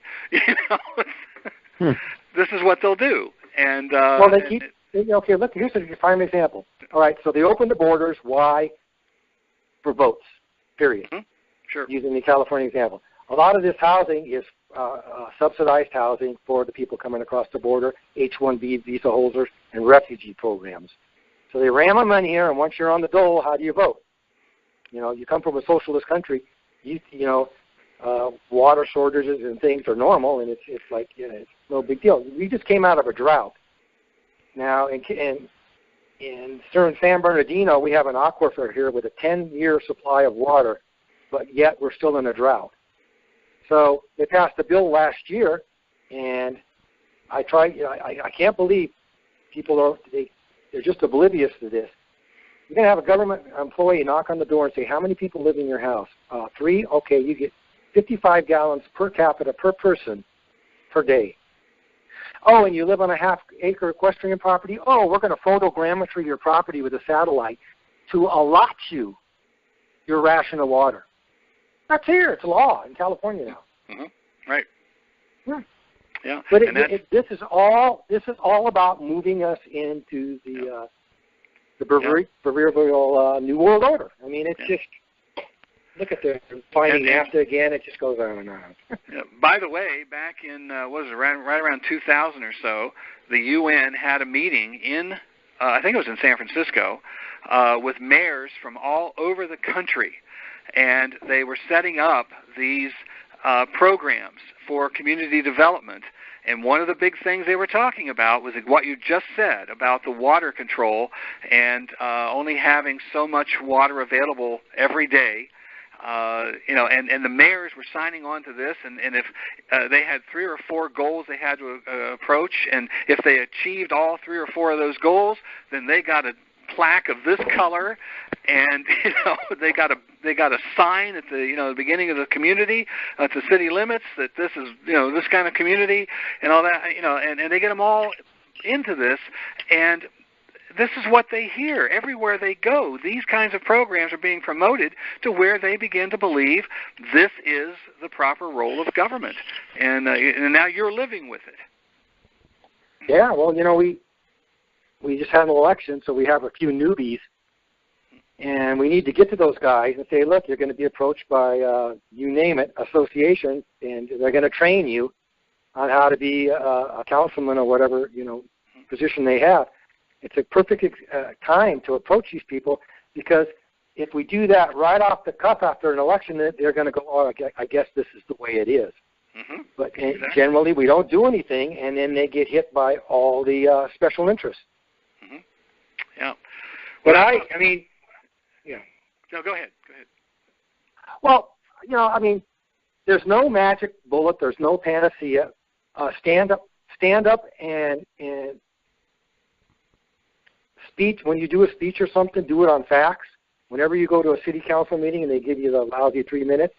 This is what they'll do. And well, they keep. Okay, look. Here's a prime example. All right, so they open the borders. Why? For votes. Period. Mm-hmm. Sure. Using the California example. A lot of this housing is subsidized housing for the people coming across the border, H-1B visa holders, and refugee programs. So they ram them in here, and once you're on the dole, how do you vote? You come from a socialist country, water shortages and things are normal, and it's like it's no big deal. We just came out of a drought. Now, in San Bernardino, we have an aquifer here with a 10-year supply of water, but yet we're still in a drought. So they passed a bill last year, and I can't believe people they're just oblivious to this. You're going to have a government employee knock on the door and say, how many people live in your house? 3? Okay, you get 55 gallons per capita per person per day. Oh, and you live on a half-acre equestrian property? Oh, we're going to photogrammetry your property with a satellite to allot you your ration of water. That's here. It's law in California now. Mm-hmm. Right. Yeah. But this is all about moving us into the proverbial New World Order. I mean, it's just look at the finding NAFTA again. It just goes on and on. By the way, back in right around 2000 or so, the UN had a meeting in I think it was in San Francisco with mayors from all over the country. And they were setting up these programs for community development. And one of the big things they were talking about was what you just said about the water control and only having so much water available every day. And the mayors were signing on to this, and if they had 3 or 4 goals they had to approach, and if they achieved all 3 or 4 of those goals, then they got a plaque of this color, and they got a sign at the beginning of the community at the city limits that this is this kind of community and all that, and they get them all into this. And this is what they hear everywhere they go. These kinds of programs are being promoted to where they begin to believe this is the proper role of government, and now you're living with it. Yeah, well, we just had an election, so we have a few newbies, and we need to get to those guys and say, look, you're going to be approached by, you name it, associations, and they're going to train you on how to be a councilman or whatever, position they have. It's a perfect time to approach these people, because if we do that right off the cuff after an election, they're going to go, oh, I guess this is the way it is. Mm-hmm. But generally, we don't do anything, and then they get hit by all the special interests. Mm-hmm. Yeah. But yeah. No, go ahead. Well, there's no magic bullet. There's no panacea. Stand up and speech. When you do a speech or something, do it on facts. Whenever you go to a city council meeting and they give you the lousy 3 minutes,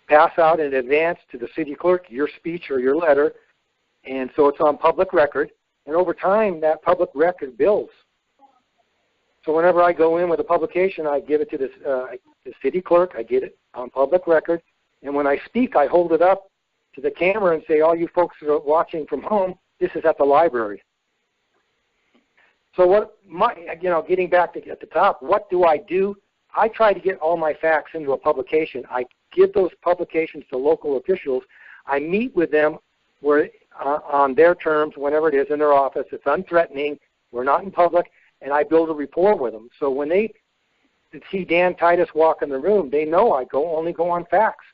pass out in advance to the city clerk your speech or your letter, and so it's on public record. And over time, that public record builds. So whenever I go in with a publication, I give it to the city clerk. I get it on public record. And when I speak, I hold it up to the camera and say, all you folks that are watching from home, this is at the library. So getting back at the top, what do? I try to get all my facts into a publication. I give those publications to local officials. I meet with them on their terms, whenever it is, in their office. It's unthreatening. We're not in public. And I build a rapport with them. So when they see Dan Titus walk in the room, they know I only go on facts.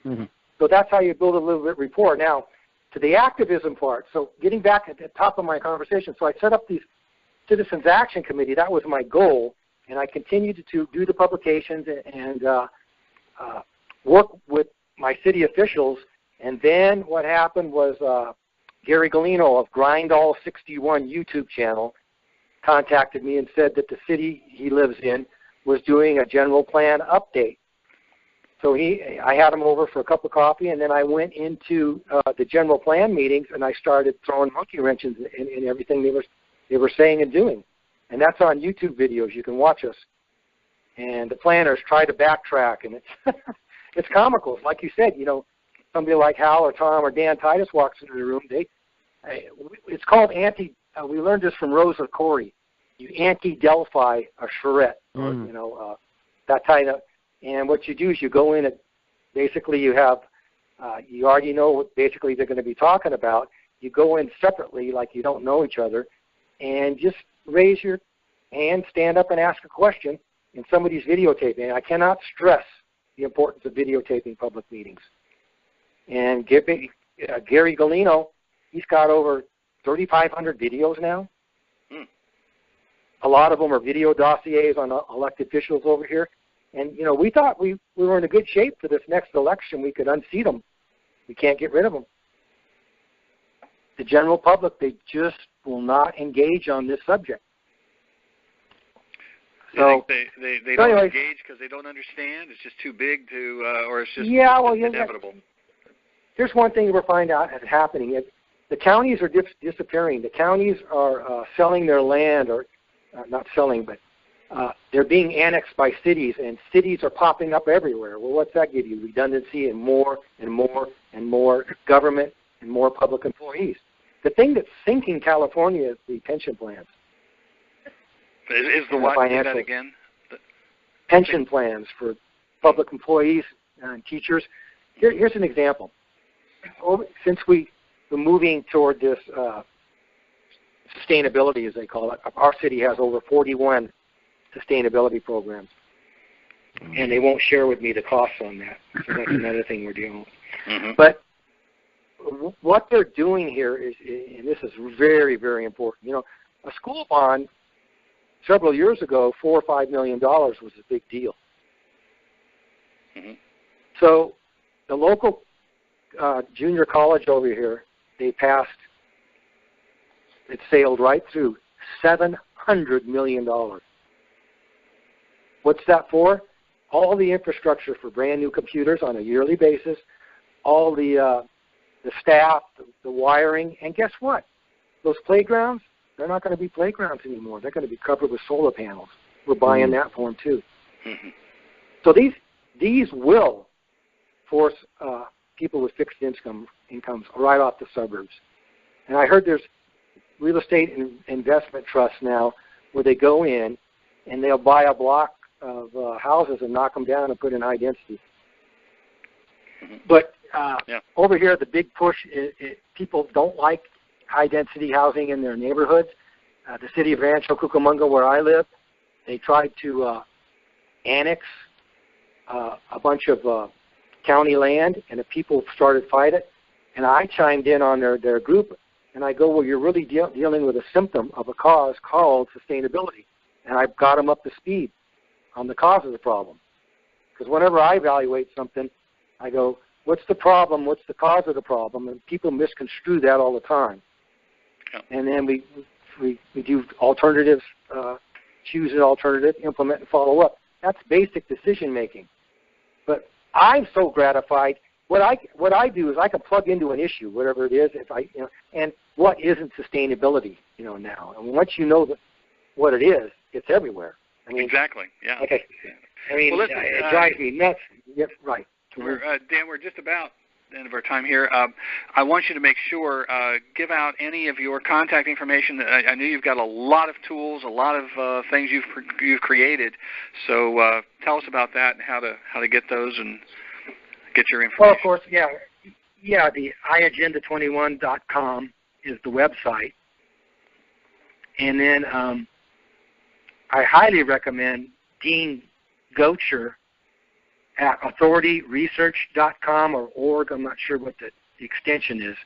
Mm-hmm. So that's how you build a little bit rapport. Now, to the activism part, so getting back at the top of my conversation, so I set up these Citizens Action Committee. That was my goal, and I continued to do the publications and work with my city officials. And then what happened was Gary Galino of Grindall 61 YouTube channel contacted me and said that the city he lives in was doing a general plan update. So I had him over for a cup of coffee, and then I went into the general plan meetings, and I started throwing monkey wrenches in everything they were saying and doing. And that's on YouTube videos. You can watch us. And the planners try to backtrack, and it's comical. It's like you said, somebody like Hal or Tom or Dan Titus walks into the room. It's called we learned this from Rosa Corey. You anti-Delphi a charrette, or, that kind of. And what you do is you go in and basically you already know what basically they're going to be talking about. You go in separately like you don't know each other, and just raise your hand, stand up, and ask a question, and somebody's videotaping. I cannot stress the importance of videotaping public meetings. And Gary Galino, he's got over 3,500 videos now. A lot of them are video dossiers on elected officials over here. And, we thought we were in a good shape for this next election. We could unseat them. We can't get rid of them. The general public, they just will not engage on this subject. So they don't engage because they don't understand? It's just too big or it's just inevitable? Here's one thing we're finding out is happening. The counties are disappearing. The counties are selling their land, or not selling, but they're being annexed by cities, and cities are popping up everywhere. Well, what's that give you? Redundancy and more and more and more government and more public employees. The thing that's sinking California is the pension plans. Is the what? Say that again? Pension plans for public employees and teachers. Here's an example. Since we're moving toward this sustainability, as they call it, our city has over 41 sustainability programs, and they won't share with me the costs on that. So that's another thing we're dealing with. Mm-hmm. But what they're doing here is, and this is very, very important. A school bond several years ago, $4 or $5 million was a big deal. Mm-hmm. So the local junior college over here, they passed. It sailed right through $700 million. What's that for? All the infrastructure for brand new computers on a yearly basis, all the staff, the wiring, and guess what? Those playgrounds, they're not going to be playgrounds anymore. They're going to be covered with solar panels. We're buying that for them too. So these will force people with fixed incomes right off the suburbs. And I heard there's real estate investment trusts now where they go in and they'll buy a block of houses and knock them down and put in high density. But over here, the big push is people don't like high density housing in their neighborhoods. The city of Rancho Cucamonga, where I live, they tried to annex a bunch of county land, and the people started fighting. And I chimed in on their group, and I go, well, you're really dealing with a symptom of a cause called sustainability. And I've got them up to speed on the cause of the problem. Because whenever I evaluate something, I go, what's the problem? What's the cause of the problem? And people misconstrue that all the time. And then we do alternatives, choose an alternative, implement and follow up. That's basic decision making. But I'm so gratified. What I do is I can plug into an issue, whatever it is, and what isn't sustainability, now. And once you know what it is, it's everywhere. I mean, exactly. Yeah. Okay. Well, listen, it drives me nuts. Yep. Right. Dan, we're just about the end of our time here. I want you to make sure, give out any of your contact information. I know you've got a lot of tools, a lot of things you've created. So tell us about that and how to get those and get your information. Well, of course, yeah. The iagenda21.com is the website, and then I highly recommend Dean Goetcher at authorityresearch.com or org. I'm not sure what the extension is.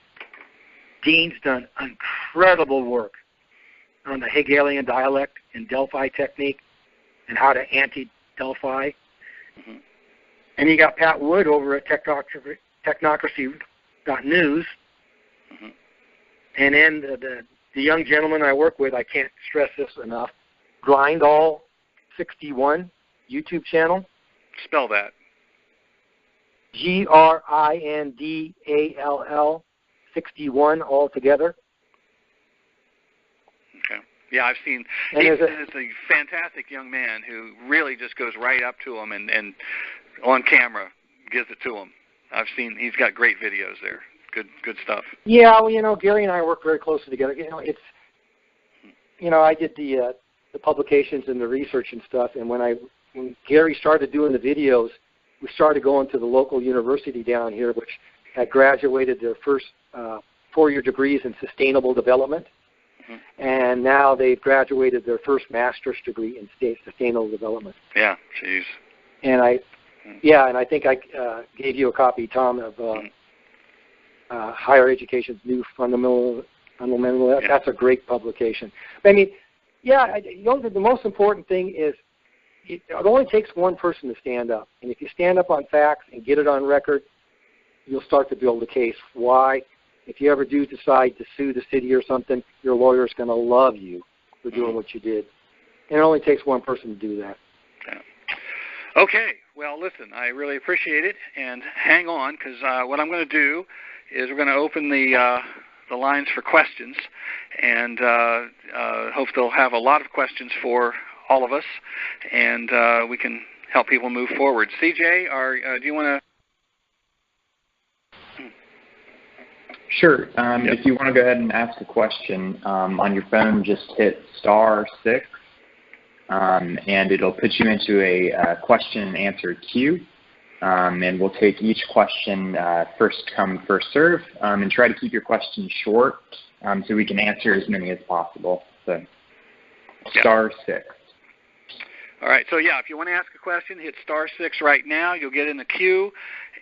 Dean's done incredible work on the Hegelian dialect and Delphi technique and how to anti-Delphi. And you got Pat Wood over at technocracy.news. And then the young gentleman I work with, I can't stress this enough, Grindall61 YouTube channel. Spell that. Grindall 61 all together. Okay. Yeah, I've seen. He's a fantastic young man who really just goes right up to him and on camera gives it to him. I've seen. He's got great videos there. Good stuff. Yeah, well, Gary and I work very closely together. I did the publications and the research and stuff, and when Gary started doing the videos, we started going to the local university down here, which had graduated their first 4-year degrees in sustainable development, and now they've graduated their first master's degree in sustainable development. Yeah, jeez. And I think I gave you a copy, Tom, of Higher Education's New Fundamental. That's a great publication. I mean, the most important thing is it only takes one person to stand up. And if you stand up on facts and get it on record, you'll start to build a case. Why? If you ever do decide to sue the city or something, your lawyer's going to love you for doing what you did. And it only takes one person to do that. Okay. Well, listen, I really appreciate it. And hang on, because what I'm going to do is we're going to open the lines for questions, and hope they'll have a lot of questions for all of us, and we can help people move forward. CJ, do you want to? Sure. If you want to go ahead and ask a question on your phone, just hit *6, and it'll put you into a question and answer queue. And we'll take each question first come, first serve, and try to keep your questions short so we can answer as many as possible. So, *6. All right. So, if you want to ask a question, hit *6 right now. You'll get in the queue,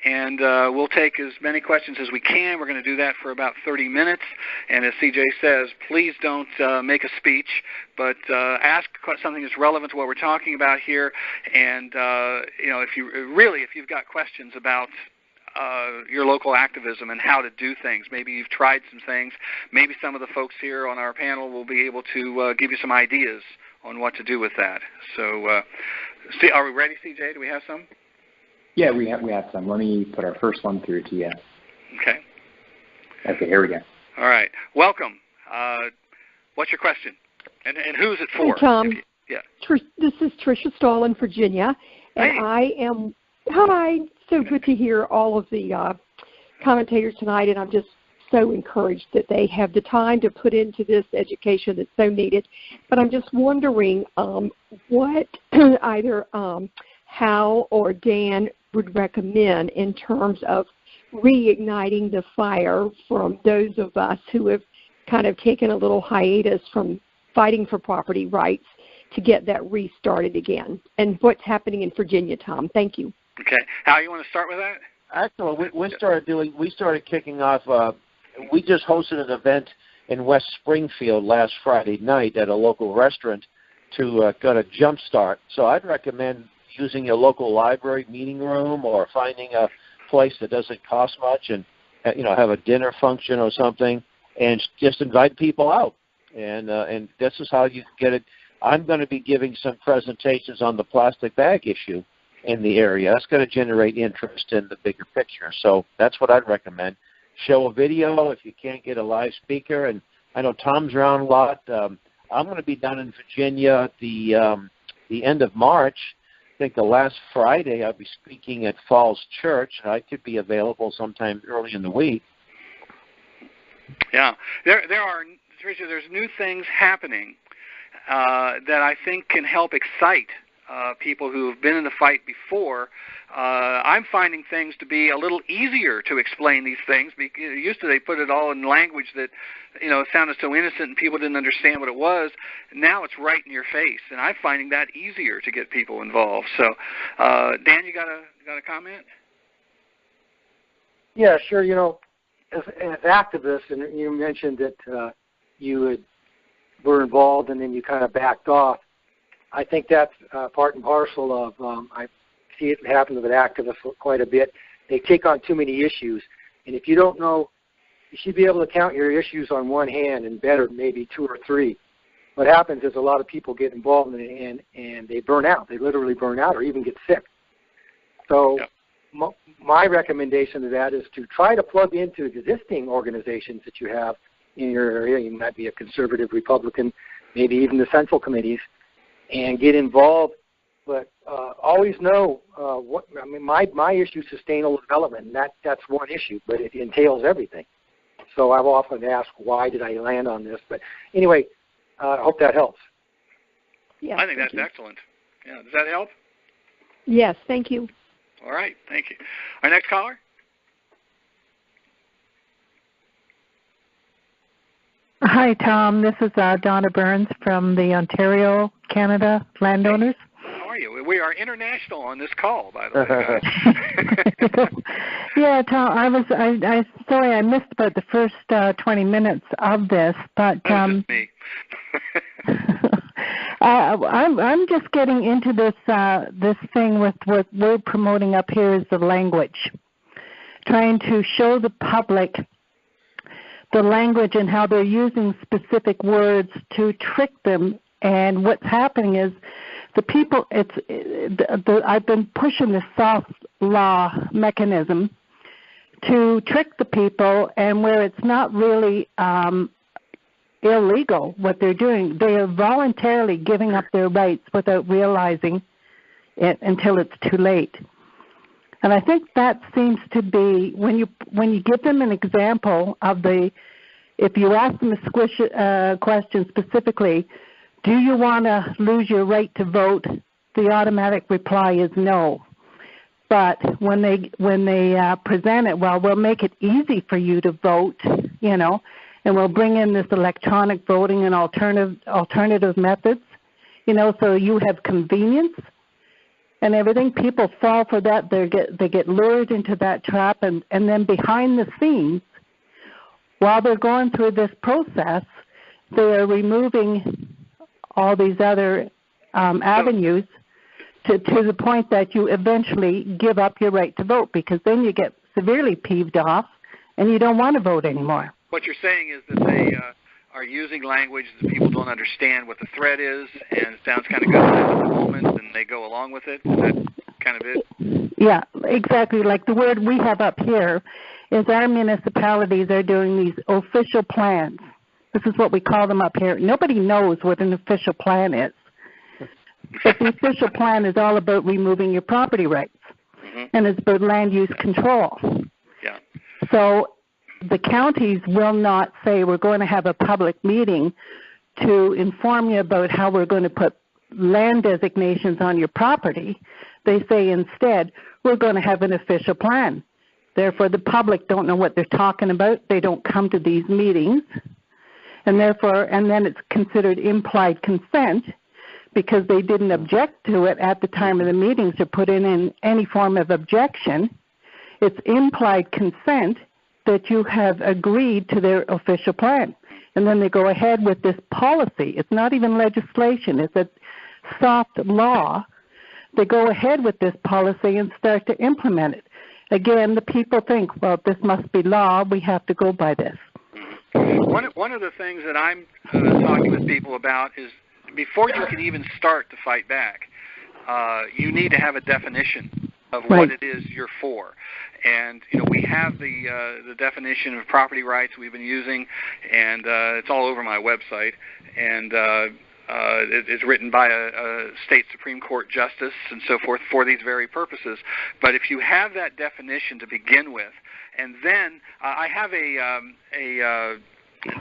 and we'll take as many questions as we can. We're going to do that for about 30 minutes. And as CJ says, please don't make a speech, but ask something that's relevant to what we're talking about here. And, if you've got questions about your local activism and how to do things, maybe you've tried some things, maybe some of the folks here on our panel will be able to give you some ideas on what to do with that. So, are we ready, CJ? Do we have some? Yeah, we have some. Let me put our first one through to you. Okay. Okay, here we go. All right. Welcome. What's your question? And who's it for? Hey, Tom. Yeah. This is Tricia Stahl in Virginia, and Hey. I am. Hi. So good to hear all of the commentators tonight, and I'm just so encouraged that they have the time to put into this education that's so needed. But I'm just wondering what either Hal or Dan would recommend in terms of reigniting the fire from those of us who have kind of taken a little hiatus from fighting for property rights to get that restarted again. And what's happening in Virginia, Tom? Thank you. Okay. Hal, you want to start with that? Actually, we started kicking off. We just hosted an event in West Springfield last Friday night at a local restaurant to get a jump start. So I'd recommend using a local library meeting room or finding a place that doesn't cost much and have a dinner function or something and just invite people out. And this is how you get it. I'm going to be giving some presentations on the plastic bag issue in the area. That's going to generate interest in the bigger picture. So that's what I'd recommend. Show a video if you can't get a live speaker. And I know Tom's around a lot. I'm going to be down in Virginia at the end of March. I think the last Friday I'll be speaking at Falls Church. I could be available sometime early in the week. Yeah. There are, Tricia, there's new things happening that I think can help excite people who have been in the fight before. I'm finding things to be a little easier to explain these things. Because used to they put it all in language that sounded so innocent and people didn't understand what it was. Now it's right in your face, and I'm finding that easier to get people involved. So, Dan, you got a comment? Yeah, sure. As activists, and you mentioned that you were involved and then you kind of backed off. I think that's part and parcel of, I see it happen with activists quite a bit. They take on too many issues. And if you don't know, you should be able to count your issues on one hand and better maybe two or three. What happens is a lot of people get involved in it and they burn out. They literally burn out or even get sick. So my recommendation to that is to try to plug into existing organizations that you have in your area. You might be a conservative Republican, maybe even the central committees, and get involved, but always know my issue is sustainable development, and that's one issue, but it entails everything. So I've often asked, why did I land on this? But anyway, I hope that helps. Yeah, I think that's excellent. Yeah, does that help? Yes, thank you. All right, thank you. Our next caller? Hi, Tom. This is Donna Burns from the Ontario, Canada landowners. How are you? We are international on this call, by the way, guys. Yeah, Tom. I sorry I missed about the first 20 minutes of this, but that was just me. I'm just getting into this thing with what we're promoting up here is the language, trying to show the public the language and how they're using specific words to trick them. And what's happening is the people, I've been pushing the soft law mechanism to trick the people, and where it's not really illegal what they're doing, they are voluntarily giving up their rights without realizing it until it's too late. And I think that seems to be, when you give them an example of if you ask them a question specifically, do you want to lose your right to vote? The automatic reply is no. But when they present it, well, we'll make it easy for you to vote, and we'll bring in this electronic voting and alternative methods, so you have convenience and everything. People fall for that. They get lured into that trap, and then behind the scenes, while they're going through this process, they are removing all these other avenues to the point that you eventually give up your right to vote, because then you get severely peeved off and you don't want to vote anymore. What you're saying is that they are using language that people don't understand what the threat is, and it sounds kind of good at the moment, and they go along with it. Is that kind of it? Yeah, exactly. Like the word we have up here is our municipalities are doing these official plans. This is what we call them up here. Nobody knows what an official plan is. But the official plan is all about removing your property rights, and it's about land use control. Yeah. So the counties will not say we're going to have a public meeting to inform you about how we're going to put land designations on your property. They say instead, we're going to have an official plan. Therefore, the public don't know what they're talking about. They don't come to these meetings. And then it's considered implied consent because they didn't object to it at the time of the meetings or put in any form of objection. It's implied consent that you have agreed to their official plan. And then they go ahead with this policy. It's not even legislation. It's a soft law. They go ahead with this policy and start to implement it. Again, the people think, well, this must be law. We have to go by this. One of the things that I'm talking with people about is before you can even start to fight back, you need to have a definition of what it is you're for. And, we have the definition of property rights we've been using, and it's all over my website. And it's written by a state Supreme Court justice and so forth for these very purposes. But if you have that definition to begin with, and then I have a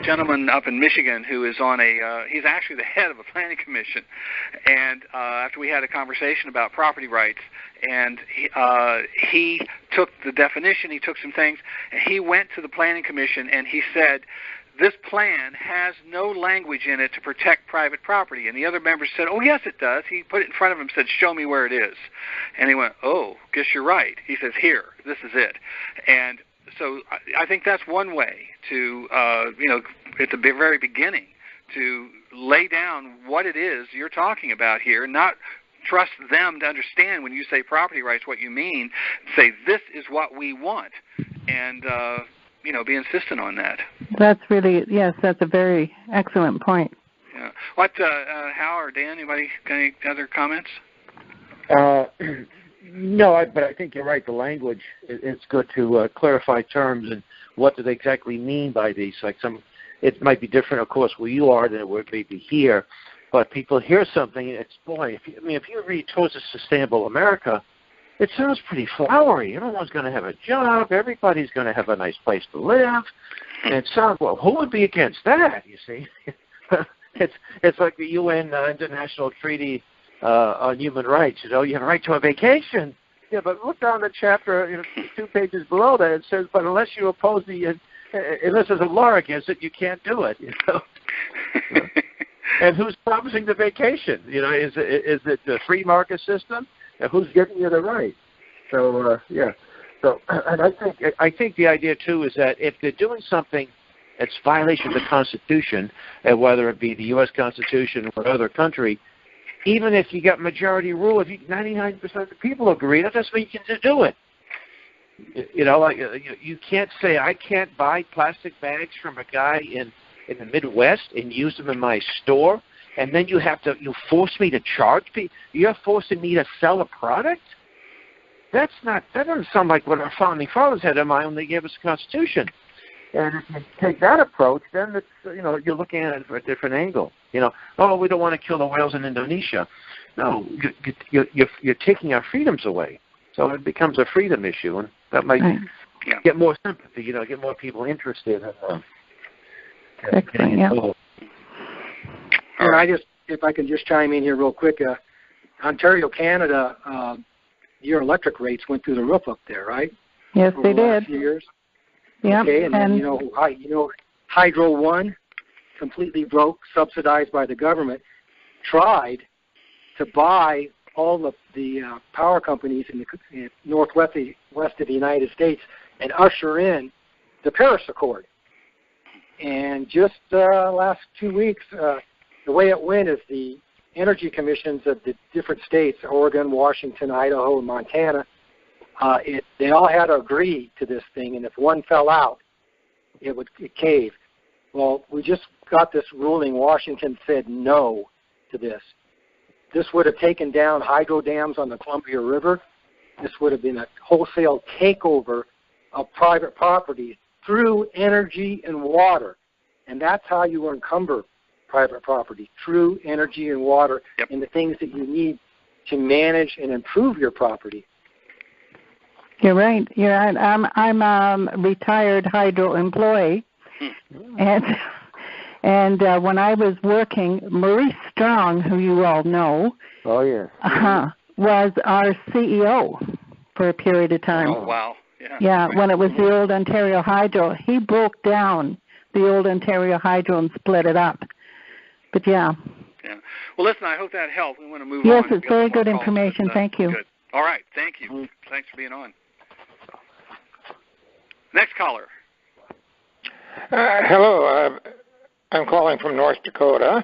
gentleman up in Michigan who is on he's actually the head of a planning commission, and after we had a conversation about property rights, and he took the definition, he took some things, and he went to the planning commission and he said, this plan has no language in it to protect private property. And the other members said, oh, yes, it does. He put it in front of him and said, show me where it is. And he went, oh, guess you're right. He says, here, this is it. And so I think that's one way to, at the very beginning, to lay down what it is you're talking about here, not trust them to understand when you say property rights what you mean. Say, this is what we want. And, be insistent on that. That's really, yes, that's a very excellent point. Yeah. What, Hal or Dan, anybody got any other comments? No, but I think you're right. The language, it's good to clarify terms and what do they exactly mean by these. It might be different, of course, where you are than it would maybe here, but people hear something and it's, boy, if you read Towards a Sustainable America, it sounds pretty flowery. Everyone's going to have a job. Everybody's going to have a nice place to live. And it sounds, well, who would be against that, you see? It's like the UN International Treaty on Human Rights. You have a right to a vacation. Yeah, but look down the chapter, 2 pages below that. It says, but unless you oppose unless there's a law against it, you can't do it, And who's promising the vacation? Is it the free market system? Who's giving you the right? So, yeah. So, and I think the idea, too, is that if they're doing something that's violation of the Constitution, whether it be the U.S. Constitution or another country, even if you got majority rule, if 99% of the people agree, that doesn't mean you can just do it. You can't say, I can't buy plastic bags from a guy in the Midwest and use them in my store, and then you force me to charge people. You're forcing me to sell a product? That doesn't sound like what our founding fathers had in mind when they gave us the Constitution. And if you take that approach, then it's, you're looking at it from a different angle. Oh, we don't want to kill the whales in Indonesia. No, you're taking our freedoms away. So it becomes a freedom issue, and that might get more sympathy. Get more people interested in getting involved. And if I can just chime in here real quick, Ontario, Canada, your electric rates went through the roof up there, right? Yes, over they the did. last few years. Yeah. Okay, and then Hydro One, completely broke, subsidized by the government, tried to buy all of the power companies in the northwest of the United States and usher in the Paris Accord. And just last 2 weeks, the way it went is the energy commissions of the different states, Oregon, Washington, Idaho, and Montana, they all had to agree to this thing, and if one fell out, it would cave. Well, we just got this ruling. Washington said no to this. This would have taken down hydro dams on the Columbia River. This would have been a wholesale takeover of private property through energy and water. And that's how you encumber private property, through energy and water and the things that you need to manage and improve your property. You're right. You're right. I'm a retired hydro employee, and when I was working, Maurice Strong, who you all know, was our CEO for a period of time. Oh wow! Yeah. When it was the old Ontario Hydro, he broke down the old Ontario Hydro and split it up. But yeah. Well, listen, I hope that helped. We want to move on. Yes, it's very good information. Thank you. Good. All right. Thank you. Thanks for being on. Next caller. Hello. I'm calling from North Dakota.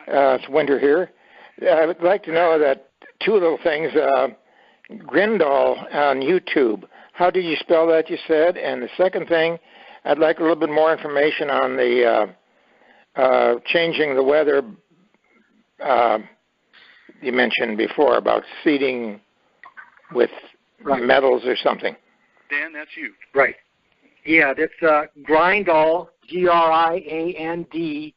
It's winter here. I would like to know that two little things. Grindal on YouTube. How did you spell that, you said? And the second thing, I'd like a little bit more information on the changing the weather you mentioned before about seeding with metals or something. Dan, that's you. Right. Yeah, that's Grindall, GRINDALL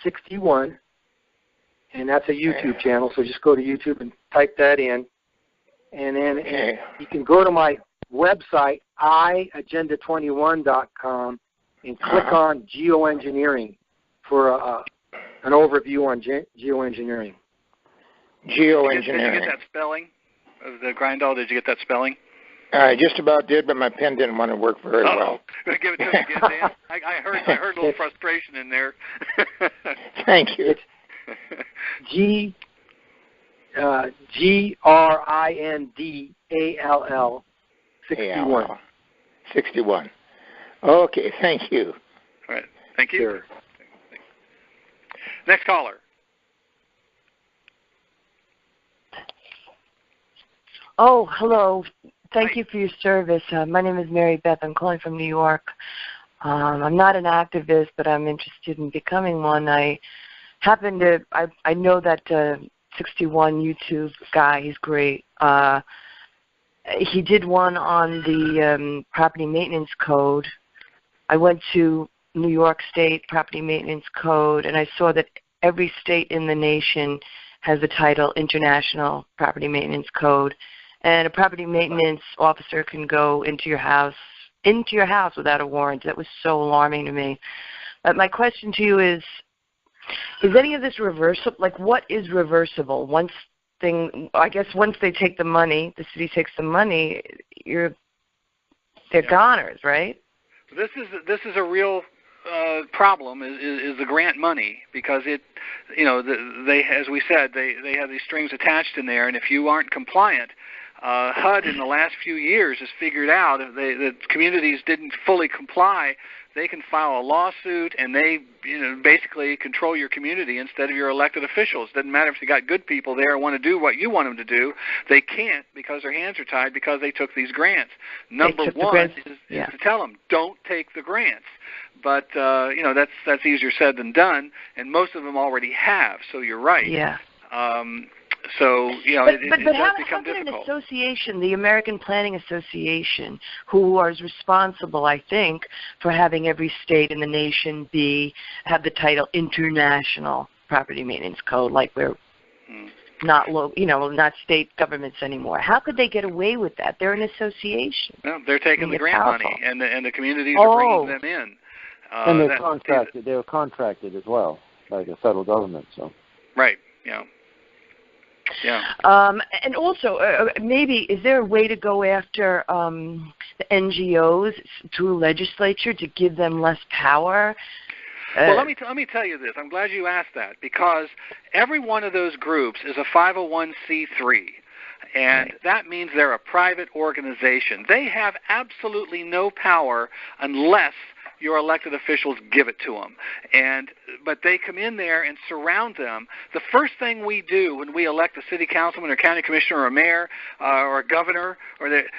61, and that's a YouTube channel, so just go to YouTube and type that in. And then you can go to my website, iagenda21.com, and click on geoengineering for an overview on geoengineering. Did you get that spelling of the Grindall? Did you get that spelling? I just about did, but my pen didn't want to work very well. Give it to me again, Dan. I heard a little frustration in there. Thank you. GRINDALL 61. 61. Okay, thank you. All right, thank you. Sure. Next caller. Oh, hello. Thank you for your service. My name is Mary Beth. I'm calling from New York. I'm not an activist, but I'm interested in becoming one. I know that 61 YouTube guy. He's great. He did one on the property maintenance code. I went to New York State Property Maintenance Code, and I saw that every state in the nation has the title International Property Maintenance Code. And a property maintenance officer can go into your house without a warrant. That was so alarming to me. But my question to you is any of this reversible? Like, what is reversible? Once they take the money, the city takes the money, they're goners, right? This is a real problem is the grant money, because they as we said, they have these strings attached in there, and if you aren't compliant, HUD in the last few years has figured out if the communities didn't fully comply, they can file a lawsuit, and they basically control your community instead of your elected officials. Doesn't matter if you got good people there and want to do what you want them to do, they can't, because their hands are tied because they took these grants. Number one is to tell them, don't take the grants. But that's easier said than done, and most of them already have. So you're right. Yeah. It does become how can difficult. An association, the American Planning Association, who is responsible, I think, for having every state in the nation have the title International Property Maintenance Code, like we're not state governments anymore. How could they get away with that? They're an association. Well, they're taking the grant money, and the communities are bringing them in. And they're contracted. They were contracted as well by the federal government. So. Right. Yeah. Yeah. And also, maybe is there a way to go after the NGOs through legislature to give them less power? Well, let me tell you this. I'm glad you asked that, because every one of those groups is a 501c3. And that means they're a private organization. They have absolutely no power unless your elected officials give it to them. But they come in there and surround them. The first thing we do when we elect a city councilman or county commissioner or a mayor or a governor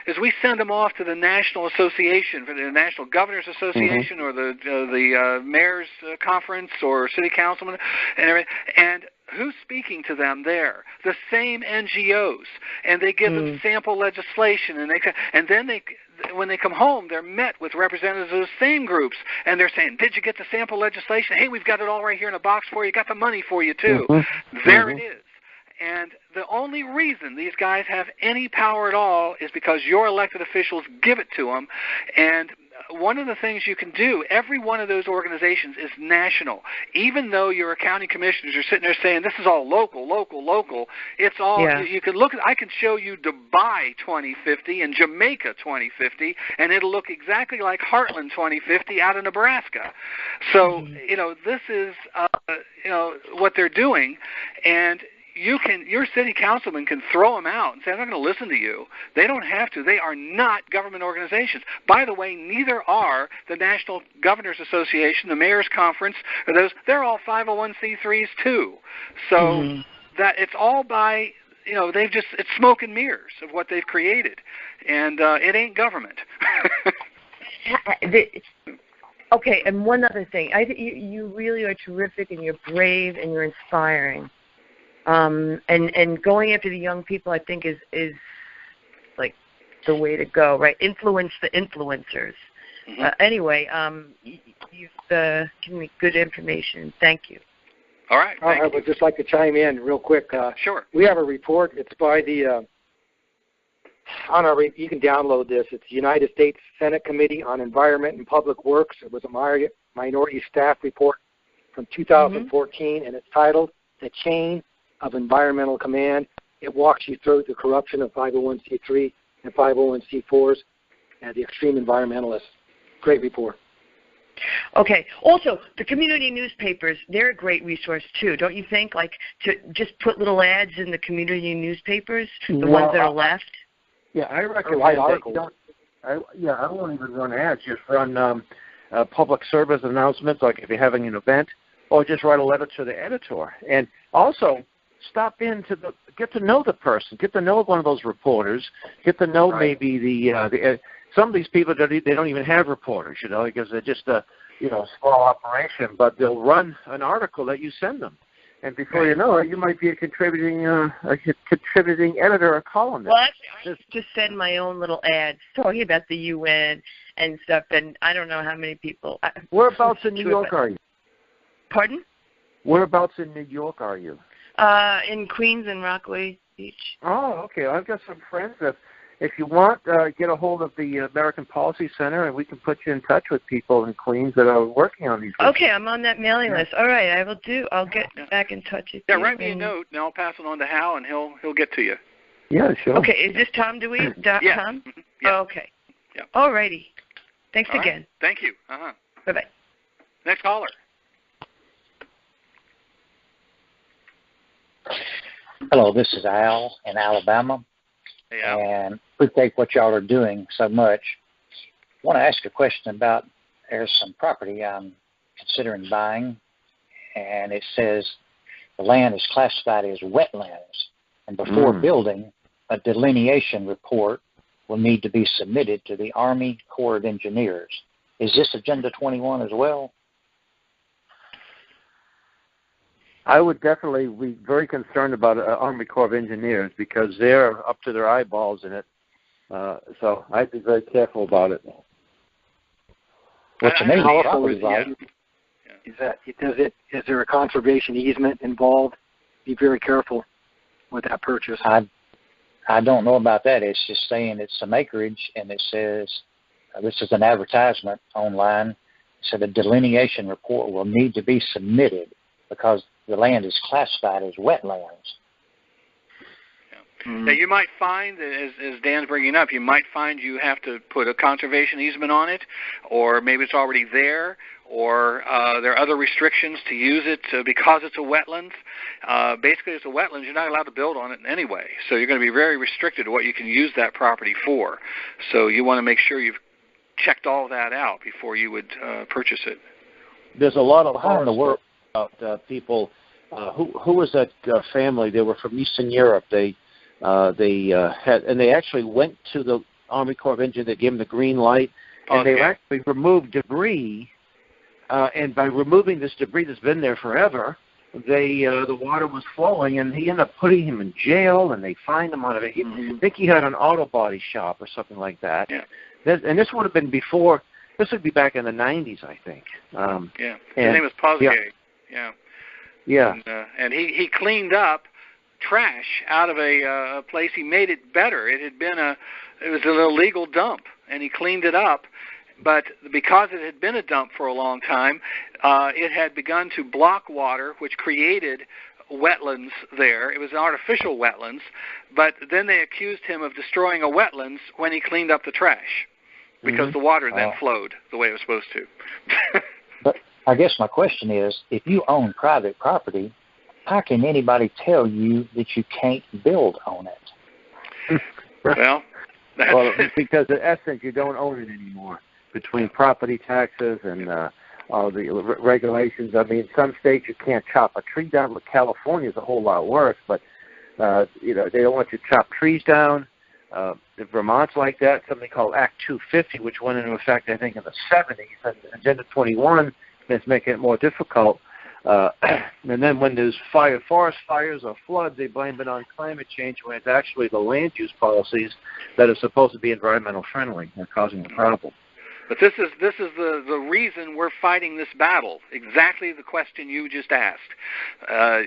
is we send them off to the National Association, for the National Governors Association or the Mayor's Conference or city councilman and everything. And who's speaking to them there? The same NGOs, and they give them sample legislation, and then when they come home, they're met with representatives of the same groups, and they're saying, "Did you get the sample legislation? Hey, we've got it all right here in a box for you. Got the money for you too." There it is. And the only reason these guys have any power at all is because your elected officials give it to them. And one of the things you can do, every one of those organizations is national. Even though your county commissioners are sitting there saying, this is all local, it's all, you can look at, I can show you Dubai 2050 and Jamaica 2050, and it'll look exactly like Heartland 2050 out of Nebraska. So, this is, what they're doing, and your city councilman can throw them out and say, I'm not going to listen to you. They don't have to. They are not government organizations. By the way, neither are the National Governors Association, the Mayor's Conference, or those. They're all 501c3s too. So that it's all by, it's smoke and mirrors of what they've created. And it ain't government. Okay, and one other thing. You really are terrific, and you're brave, and you're inspiring. And going after the young people, I think, is like the way to go, right? Influence the influencers. Anyway, you've given me good information. Thank you. All right. I would just like to chime in real quick. Sure. We have a report. It's by the you can download this. It's the United States Senate Committee on Environment and Public Works. It was a minority staff report from 2014, and it's titled "The Chain of Environmental Command." It walks you through the corruption of 501c3 and 501c4s and the extreme environmentalists. Great report. Okay. Also, the community newspapers, they're a great resource too, don't you think? Like to just put little ads in the community newspapers, the ones that are left? Yeah, I recommend that. I won't even run ads. Just run public service announcements, like if you're having an event, or just write a letter to the editor. And also, stop in get to know the person, get to know one of those reporters, get to know maybe the some of these people they don't even have reporters, because they're just a small operation, but they'll run an article that you send them, and before you know it, you might be a contributing editor or columnist. Well, actually, I just send my own little ads talking about the UN and stuff, and I don't know how many people. Whereabouts in New York are you? Pardon? Whereabouts in New York are you? In Queens and Rockaway Beach. Oh, okay. I've got some friends that, if you want, get a hold of the American Policy Center, and we can put you in touch with people in Queens that are working on these things. Okay, I'm on that mailing list. All right, I will do. I'll get back in touch with you. Yeah, write me a note, and I'll pass it on to Hal, and he'll get to you. Yeah, sure. Okay, is this TomDeWeese.com? Yeah. Yeah. Oh, okay. Yeah. All righty. Thanks all again. Right. Thank you. Bye-bye. Next caller. Hello, this is Al in Alabama, Hey, Al. and appreciate what y'all are doing so much. I want to ask a question about, there's some property I'm considering buying, and it says the land is classified as wetlands, and before building, a delineation report will need to be submitted to the Army Corps of Engineers. Is this Agenda 21 as well? I would definitely be very concerned about Army Corps of Engineers because they're up to their eyeballs in it. So I'd be very careful about it. What's amazing is there a conservation easement involved? Be very careful with that purchase. I don't know about that. It's just saying it's some acreage, and it says this is an advertisement online. So the delineation report will need to be submitted because the land is classified as wetlands. Now, you might find, as Dan's bringing up, you might find you have to put a conservation easement on it, or maybe it's already there, or there are other restrictions to use it because it's a wetland. Basically, it's a wetland. You're not allowed to build on it anyway, so you're going to be very restricted to what you can use that property for. So you want to make sure you've checked all that out before you would purchase it. There's a lot of harm in the world about people. Who was that family? They were from Eastern Europe. They actually went to the Army Corps of Engineers. They gave them the green light, and they actually removed debris. And by removing this debris that's been there forever, the water was flowing, and he ended up putting him in jail, and they fined him out of it. I think he had an auto body shop or something like that. Yeah. and this would have been before. This would be back in the 90s, I think. His name was Posier. Yeah. And he cleaned up trash out of a place. He made it better. It was an illegal dump, and he cleaned it up. But because it had been a dump for a long time, it had begun to block water, which created wetlands there. It was artificial wetlands, but then they accused him of destroying a wetlands when he cleaned up the trash, because the water then flowed the way it was supposed to. But I guess my question is, if you own private property, how can anybody tell you that you can't build on it? Well, because in essence, you don't own it anymore. Between property taxes and all the regulations, I mean, some states you can't chop a tree down. But California is a whole lot worse. But they don't want you to chop trees down. Vermont's like that. Something called Act 250, which went into effect, I think, in the 70s. And Agenda 21 is making it more difficult. And then when there's forest fires or floods, they blame it on climate change, when it's actually the land use policies that are supposed to be environmental friendly that are causing the problem. But this is the reason we're fighting this battle. Exactly the question you just asked,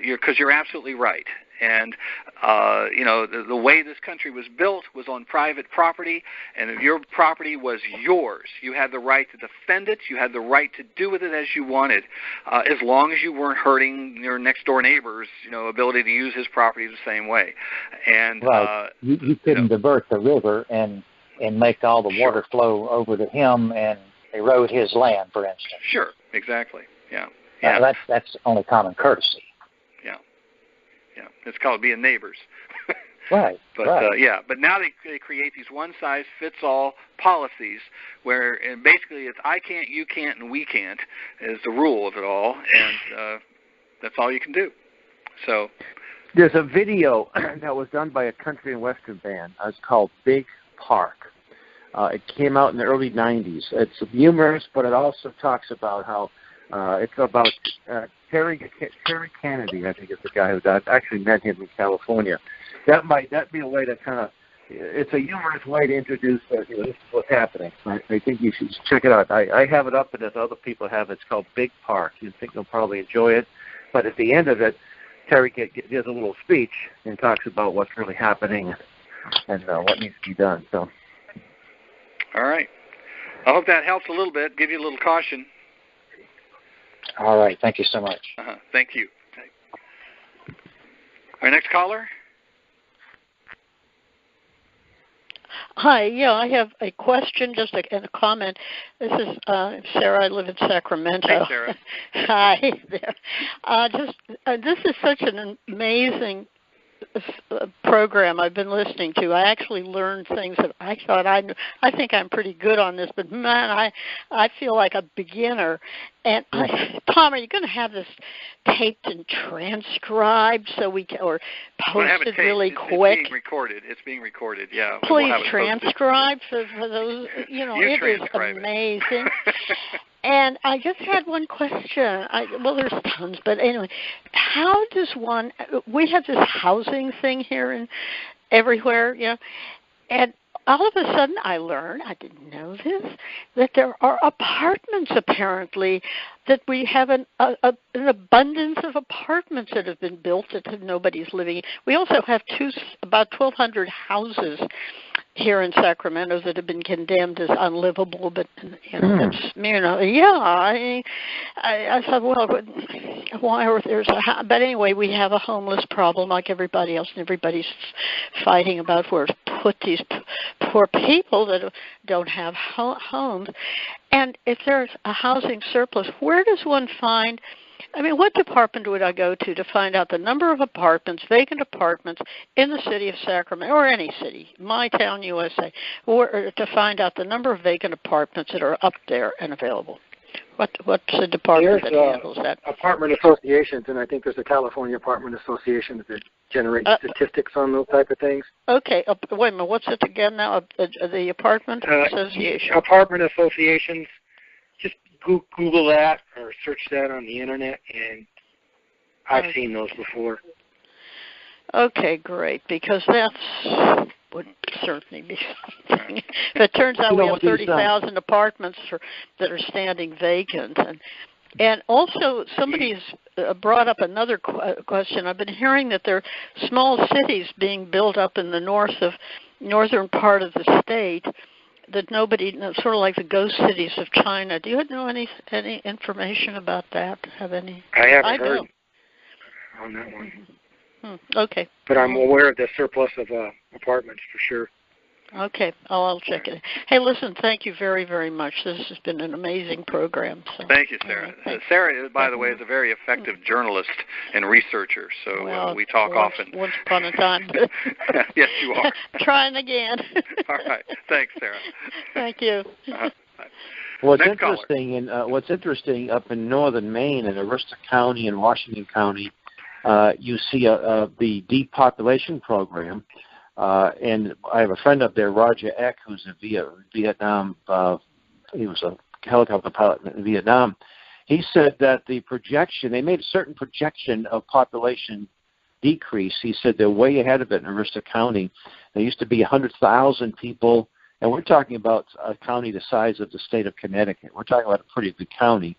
because you're absolutely right. And the way this country was built was on private property, and your property was yours. You had the right to defend it. You had the right to do with it as you wanted, as long as you weren't hurting your next door neighbor's ability to use his property the same way. And right. You couldn't divert the river and make all the water flow over to him and erode his land, for instance. Sure, exactly. Yeah. That's only common courtesy. Yeah, it's called being neighbors. Right. But right. But now they create these one-size-fits-all policies where basically it's I can't, you can't, and we can't is the rule of it all, and that's all you can do. So there's a video that was done by a country and western band. It's called Big Park. It came out in the early 90s. It's humorous, but it also talks about how it's about Terry Kennedy, I think is the guy who died. I actually met him in California. That be a way to kind of, it's a humorous way to introduce this is what's happening. I think you should check it out. I have it up, and as other people have it, it's called Big Park. You think they'll probably enjoy it. But at the end of it, Terry gives a little speech and talks about what's really happening and what needs to be done. So. All right. I hope that helps a little bit, give you a little caution. All right. Thank you so much. Thank you. Okay. Our next caller. Hi. Yeah, I have a question, just and a comment. This is Sarah. I live in Sacramento. Hey, Sarah. Hi there. This is such an amazing program I've been listening to. I actually learned things that I thought I knew. I think I'm pretty good on this, but man, I feel like a beginner. And Tom, are you going to have this taped and transcribed so we can, or posted really quick? It's being recorded. Yeah. Please transcribe for those. It is amazing. And I just had one question. Well, there's tons, but anyway, how does one? We have this housing thing here and everywhere, and all of a sudden I learned, I didn't know this, that there are apartments apparently, that we have an abundance of apartments that have been built that nobody's living in. We also have about 1,200 houses here in Sacramento that have been condemned as unlivable, but I thought, well, why are there? But anyway, we have a homeless problem like everybody else, and everybody's fighting about where to put these poor people that don't have homes. And if there's a housing surplus, where does one find? I mean, what department would I go to find out the number of apartments, vacant apartments in the city of Sacramento, or any city, my town, USA, or to find out the number of vacant apartments that are up there and available? What's the department that handles that? Apartment associations, and I think there's a California Apartment Association that generates statistics on those type of things. Okay, wait a minute, what's it again now? The Apartment Association? Apartment associations. Just Google that or search that on the internet, and I've seen those before. Okay, great, because would certainly be something. If it turns out we have 30,000 apartments that are standing vacant, and also somebody's brought up another question. I've been hearing that there are small cities being built up in the northern part of the state that nobody, sort of like the ghost cities of China. Do you know any information about that? Have any? I haven't heard on that one. Okay. But I'm aware of the surplus of apartments for sure. Okay, I'll check it. Hey, listen, thank you very, very much. This has been an amazing program. So. Thank you, Sarah. Sarah, by the way, is a very effective journalist and researcher, so we talk often. Once upon a time. Yes, you are. Trying again. All right. Thanks, Sarah. Thank you. What's interesting up in northern Maine, in Aroostook County and Washington County, you see the depopulation program. And I have a friend up there, Roger Eck, who's a Vietnam. He was a helicopter pilot in Vietnam. He said that they made a certain projection of population decrease. He said they're way ahead of it in Aroostook County. There used to be 100,000 people, and we're talking about a county the size of the state of Connecticut. We're talking about a pretty big county,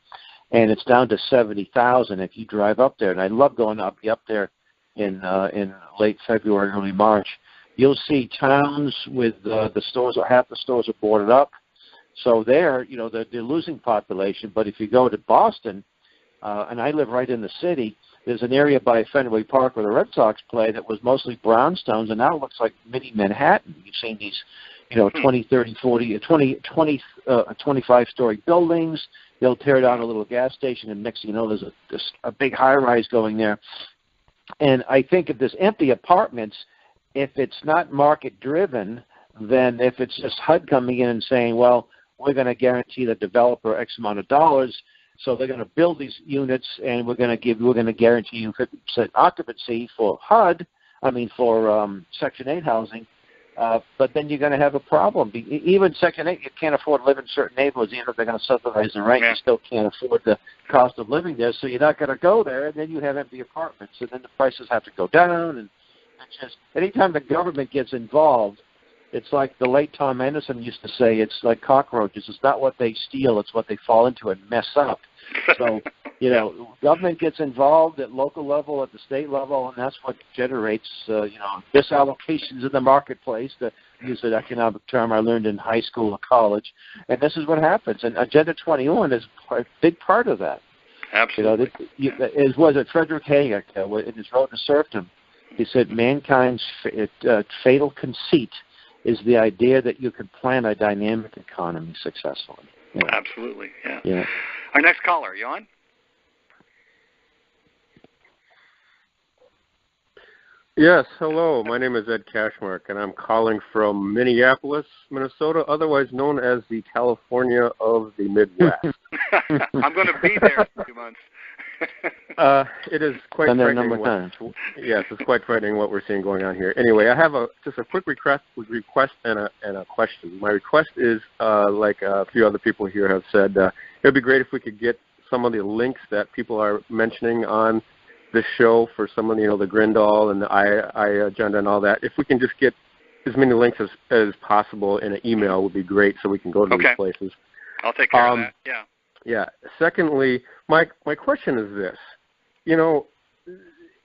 and it's down to 70,000 if you drive up there. And I love going up there in late February, early March. You'll see towns with the stores, or half the stores are boarded up. So they're losing population. But if you go to Boston, and I live right in the city, there's an area by Fenway Park where the Red Sox play that was mostly brownstones, and now it looks like mini Manhattan. You've seen these, 20, 30, 40, 25-story buildings. They'll tear down a little gas station, and next thing you know, there's a big high-rise going there. And I think if there's empty apartments, if it's not market-driven, then if it's just HUD coming in and saying, well, we're going to guarantee the developer X amount of dollars, so they're going to build these units, and we're going to guarantee you 50% occupancy for Section 8 housing. But then you're going to have a problem. Even Section 8, you can't afford to live in certain neighborhoods. Even if they're going to subsidize the rent, you still can't afford the cost of living there. So you're not going to go there, and then you have empty apartments, and then the prices have to go down. And just anytime the government gets involved, it's like the late Tom Anderson used to say, it's like cockroaches. It's not what they steal, it's what they fall into and mess up. So, government gets involved at local level, at the state level, and that's what generates, misallocations in the marketplace, to use an economic term I learned in high school or college. And this is what happens. And Agenda 21 is a big part of that. Absolutely. Was it Frederick Hayek, in his Road to Serfdom, he said, mankind's fatal conceit is the idea that you could plan a dynamic economy successfully. Absolutely, yeah. Our next caller, you on? Yes, hello. My name is Ed Cashmark, and I'm calling from Minneapolis, Minnesota, otherwise known as the California of the Midwest. I'm going to be there in 2 months. It is quite frightening. Yes, it's quite frightening what we're seeing going on here. Anyway, I have just a quick request and a question. My request is, like a few other people here have said, it would be great if we could get some of the links that people are mentioning on this show for some of the Grindal and the I agenda and all that. If we can just get as many links as possible in an email would be great, so we can go to these places. I'll take care of that. Yeah. Yeah. Secondly, my question is this.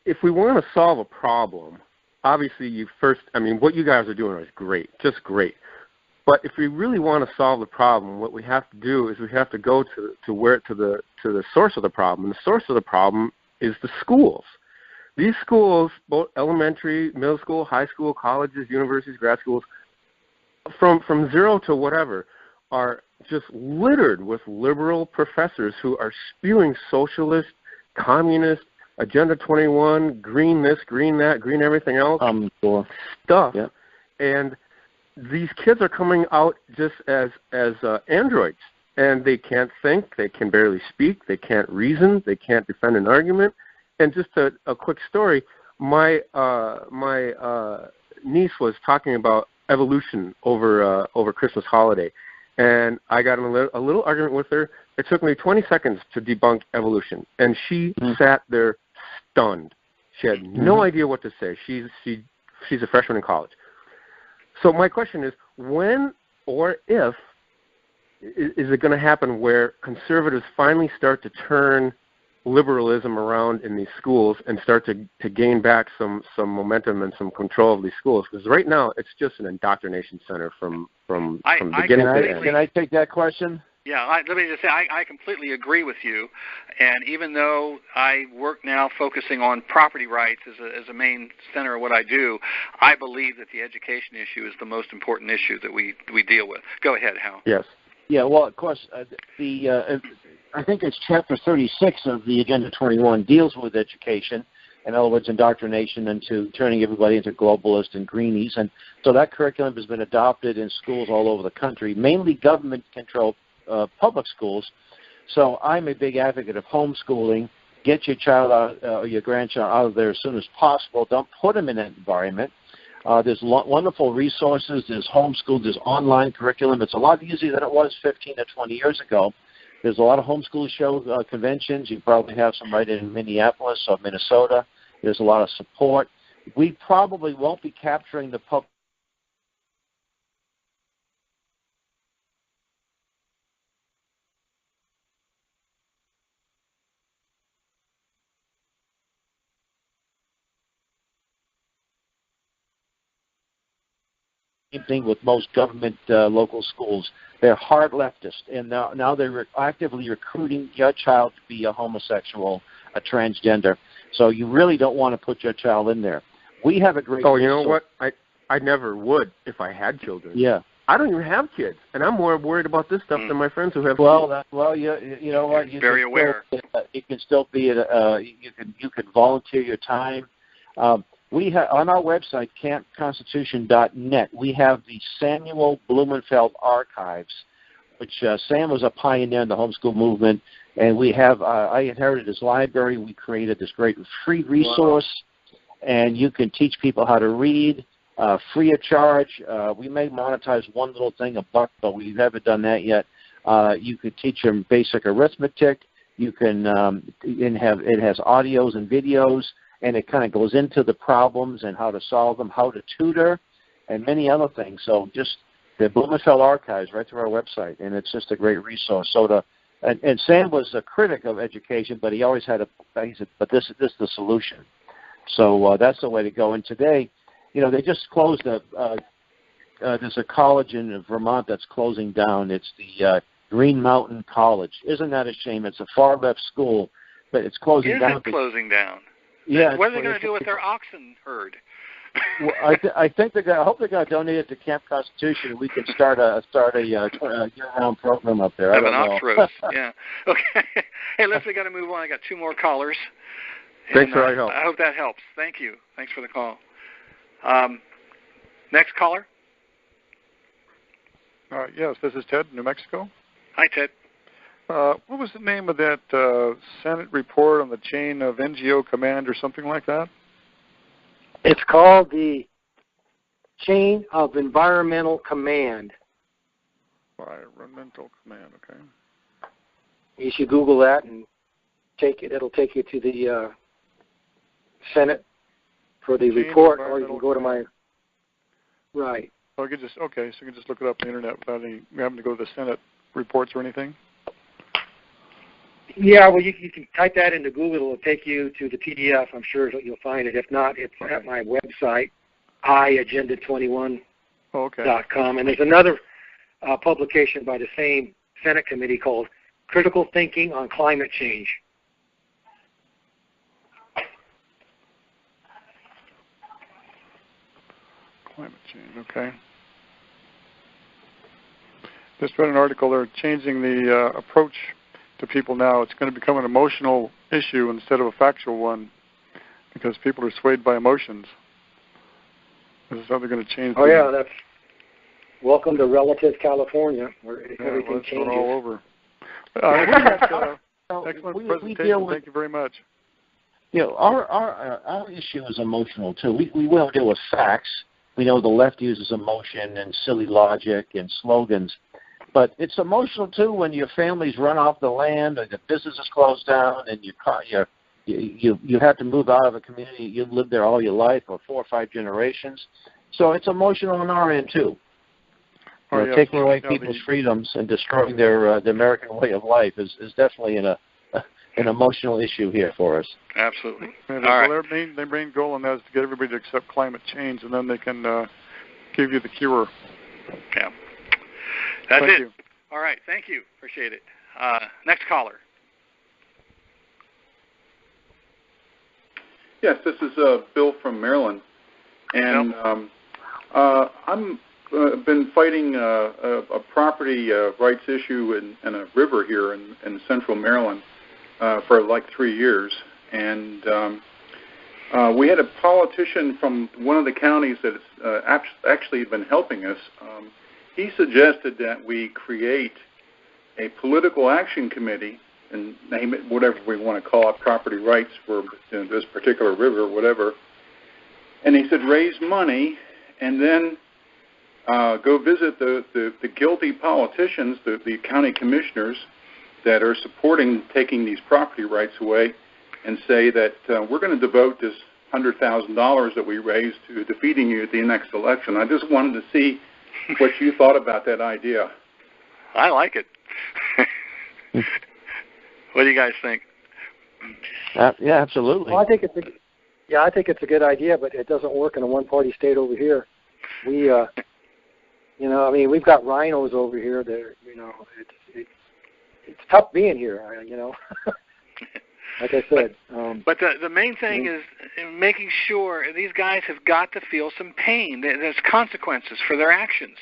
If we want to solve a problem, obviously what you guys are doing is great, just great. But if we really want to solve the problem, what we have to do is we have to go to the source of the problem. And the source of the problem is the schools. These schools, both elementary, middle school, high school, colleges, universities, grad schools, from zero to whatever, are just littered with liberal professors who are spewing socialist, communist, Agenda 21, green this, green that, green everything else stuff. Yep. And these kids are coming out just as androids, and they can't think, they can barely speak, they can't reason, they can't defend an argument. And just a quick story, my niece was talking about evolution over Christmas holiday, and I got in a little argument with her. It took me 20 seconds to debunk evolution, and she sat there stunned. She had no idea what to say. She's a freshman in college. So my question is, when or if is it going to happen where conservatives finally start to turn liberalism around in these schools and start to gain back some momentum and some control of these schools? Because right now it's just an indoctrination center from beginning to end. Can I take that question? Yeah, let me just say I completely agree with you, and even though I work now focusing on property rights as a main center of what I do, I believe that the education issue is the most important issue that we deal with. Go ahead, Hal. Yes. Yeah, well, of course, I think it's Chapter 36 of the Agenda 21 deals with education, in other words, indoctrination into turning everybody into globalists and greenies, and so that curriculum has been adopted in schools all over the country, mainly government-controlled public schools. So I'm a big advocate of homeschooling. Get your child out, or your grandchild out of there as soon as possible. Don't put them in that environment. There's wonderful resources. There's homeschool. There's online curriculum. It's a lot easier than it was 15 to 20 years ago. There's a lot of homeschool conventions. You probably have some right in Minneapolis or Minnesota. There's a lot of support. We probably won't be capturing the public. Same thing with most government local schools. They're hard leftist, and now they're actively recruiting your child to be a homosexual, a transgender. So you really don't want to put your child in there. We have a great. Oh, you know what? I never would if I had children. Yeah. I don't even have kids, and I'm more worried about this stuff than my friends who have kids. You know what? You very aware. You can still be you can volunteer your time. We have on our website, campconstitution.net, we have the Samuel Blumenfeld archives, which Sam was a pioneer in the homeschool movement, and we have. I inherited his library. We created this great free resource, and you can teach people how to read free of charge. We may monetize one little thing, $1, but we've never done that yet. You could teach them basic arithmetic. You can it has audios and videos. And it kind of goes into the problems and how to solve them, how to tutor, and many other things. So just the Blumenfeld archives right through our website, and it's just a great resource. So and Sam was a critic of education, but he always had he said, but this is the solution. So that's the way to go. And today, they just closed there's a college in Vermont that's closing down. It's the Green Mountain College. Isn't that a shame? It's a far left school, but it's closing down. Is it closing down? Yeah. What are they going to do with their oxen herd? Well, I think I hope they're going to donate it to Camp Constitution, and we can start a year-round program up there. Have an ox roast. Yeah. Okay. Hey, we got to move on. I got 2 more callers. Thanks for your help. I hope that helps. Thank you. Thanks for the call. Next caller. Yes, this is Ted, New Mexico. Hi, Ted. What was the name of that Senate report on the chain of NGO command or something like that? It's called the Chain of Environmental Command. Environmental Command, okay. You should Google that and take it. It'll take you to the Senate for the report, or you can go to my... Right. Oh, you can just so you can just look it up on the internet without having to go to the Senate reports or anything? Yeah, well, you can type that into Google. It'll take you to the PDF. I'm sure you'll find it. If not, it's at my website, iagenda21.com. And there's another publication by the same Senate committee called Critical Thinking on Climate Change. Climate change, okay. Just read an article. They're changing the approach to people now. It's going to become an emotional issue instead of a factual one because people are swayed by emotions. This is how they're going to change. Oh, yeah, that's welcome to relative California, where everything changes. All over. Excellent presentation. Thank you very much. Our issue is emotional too. We won't deal with facts. We know the left uses emotion and silly logic and slogans. But it's emotional, too, when your family's run off the land or the business is closed down and you have to move out of a community. You've lived there all your life or 4 or 5 generations. So it's emotional on our end too. Taking away people's freedoms and destroying their the American way of life is definitely an emotional issue here for us. Absolutely. Their main goal in that is to get everybody to accept climate change, and then they can give you the cure. Yeah. That's Thank it. you. All right. Thank you. Appreciate it. Next caller. Yes, this is Bill from Maryland, and I'm been fighting a property rights issue in a river here in central Maryland for like 3 years, and we had a politician from one of the counties that has actually been helping us. He suggested that we create a political action committee and name it whatever we want to call it, property rights for this particular river, whatever. And he said raise money and then go visit the guilty politicians, the county commissioners that are supporting taking these property rights away, and say that we're going to devote this $100,000 that we raised to defeating you at the next election. I just wanted to see what you thought about that idea. I like it. What do you guys think? Yeah, absolutely. Well, I think it's a good idea, but it doesn't work in a one-party state over here. We, we've got rhinos over here that are, it's tough being here, like I said. But the main thing is making sure these guys have got to feel some pain. There's consequences for their actions,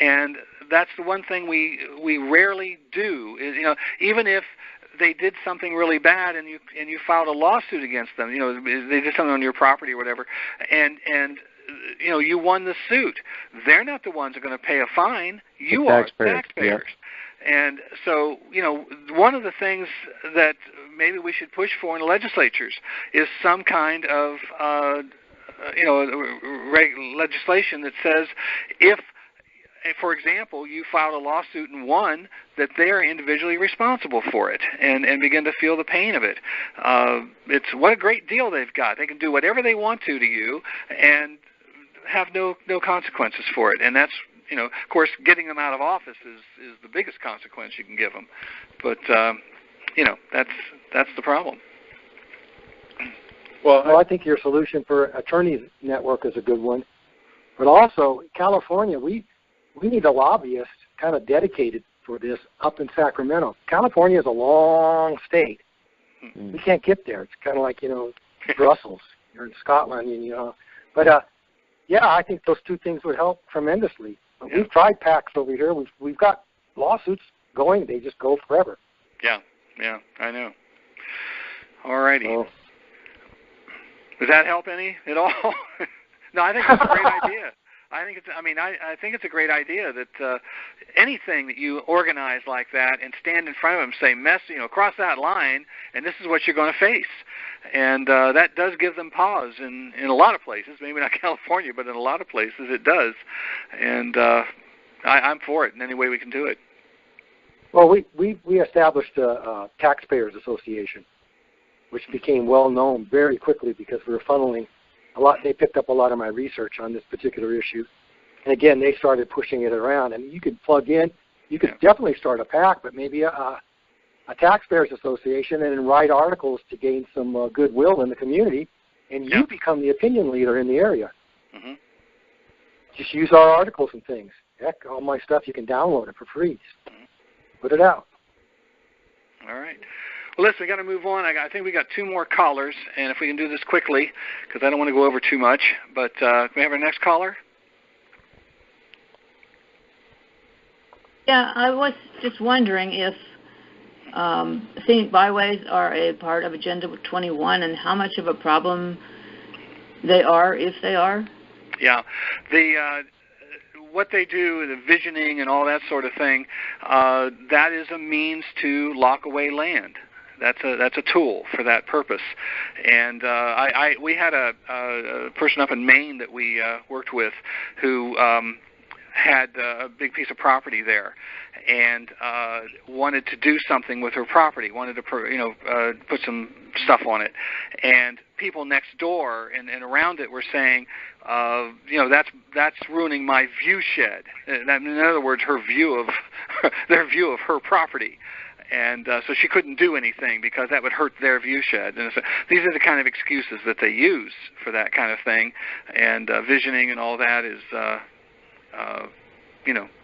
and that's the one thing we rarely do. Is, even if they did something really bad and you filed a lawsuit against them, they did something on your property or whatever, and you won the suit. They're not the ones that are going to pay a fine. You are taxpayers. Yeah. And so, one of the things that maybe we should push for in the legislatures is some kind of, legislation that says if, for example, you filed a lawsuit and won, that they are individually responsible for it and begin to feel the pain of it. It's what a great deal they've got. They can do whatever they want to you and have no consequences for it. And that's, of course, getting them out of office is the biggest consequence you can give them. But, that's the problem. Well, I think your solution for attorneys network is a good one. But also, California, we need a lobbyist kind of dedicated for this up in Sacramento. California is a long state. We can't get there. It's kind of like, Brussels. You're in Scotland, But, I think those two things would help tremendously. Yeah. We've tried PACs over here. We've got lawsuits going. They just go forever. Yeah, I know. All righty. So, does that help any at all? No, I think it's a great idea. I think it's a great idea that anything that you organize like that and stand in front of them, say, cross that line, and this is what you're going to face. And that does give them pause in a lot of places, maybe not California, but in a lot of places it does. And I'm for it in any way we can do it. Well, we established a Taxpayers Association, which became well known very quickly because we were funneling a lot. They picked up a lot of my research on this particular issue, and again, they started pushing it around. And you could plug in. You could definitely start a PAC, but maybe a Taxpayers Association, and then write articles to gain some goodwill in the community, and you become the opinion leader in the area. Mm-hmm. Just use our articles and things. Heck, all my stuff, you can download it for free. Put it out. All right. Well, listen, we got to move on. I think we got two more callers, and if we can do this quickly, because I don't want to go over too much. But can we have our next caller? Yeah, I was just wondering if scenic byways are a part of Agenda 21 and how much of a problem they are, if they are. Yeah. What they do, the visioning and all that sort of thing, that is a means to lock away land. That's a tool for that purpose. And we had a person up in Maine that we worked with who had a big piece of property there and wanted to do something with her property, wanted to put some stuff on it. And people next door and around it were saying, that's ruining my view shed. In other words, her view of their view of her property. And so she couldn't do anything because that would hurt their view shed. And so these are the kind of excuses that they use for that kind of thing. And visioning and all that is,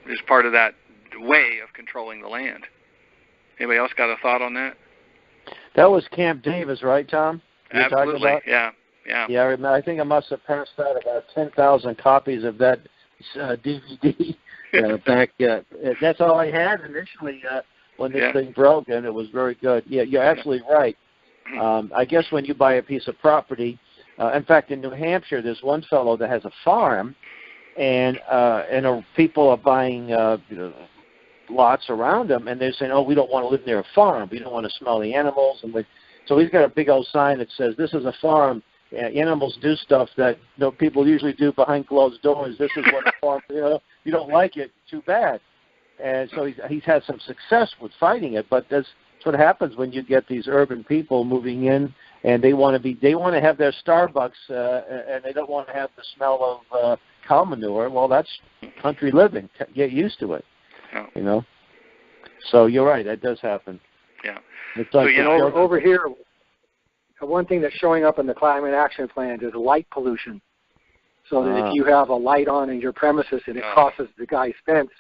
is part of that way of controlling the land. Anybody else got a thought on that? That was Camp Davis, right, Tom? Absolutely. Yeah. Yeah, I remember. I think I must have passed out about 10,000 copies of that DVD back. That's all I had initially. When this thing broke, and it was very good. Yeah, you're absolutely right. I guess when you buy a piece of property, in fact, in New Hampshire, there's one fellow that has a farm, and people are buying lots around him, and they're saying, "Oh, we don't want to live near a farm. We don't want to smell the animals." So he's got a big old sign that says, "This is a farm. Animals do stuff that people usually do behind closed doors. This is what a farm. You don't like it, too bad." And so he's had some success with fighting it, but that's what happens when you get these urban people moving in, and they want to have their Starbucks, and they don't want to have the smell of cow manure. Well, that's country living. Get used to it, So you're right, that does happen. Yeah. Over here, one thing that's showing up in the climate action plan is light pollution. So that if you have a light on in your premises and it crosses the guy's fence,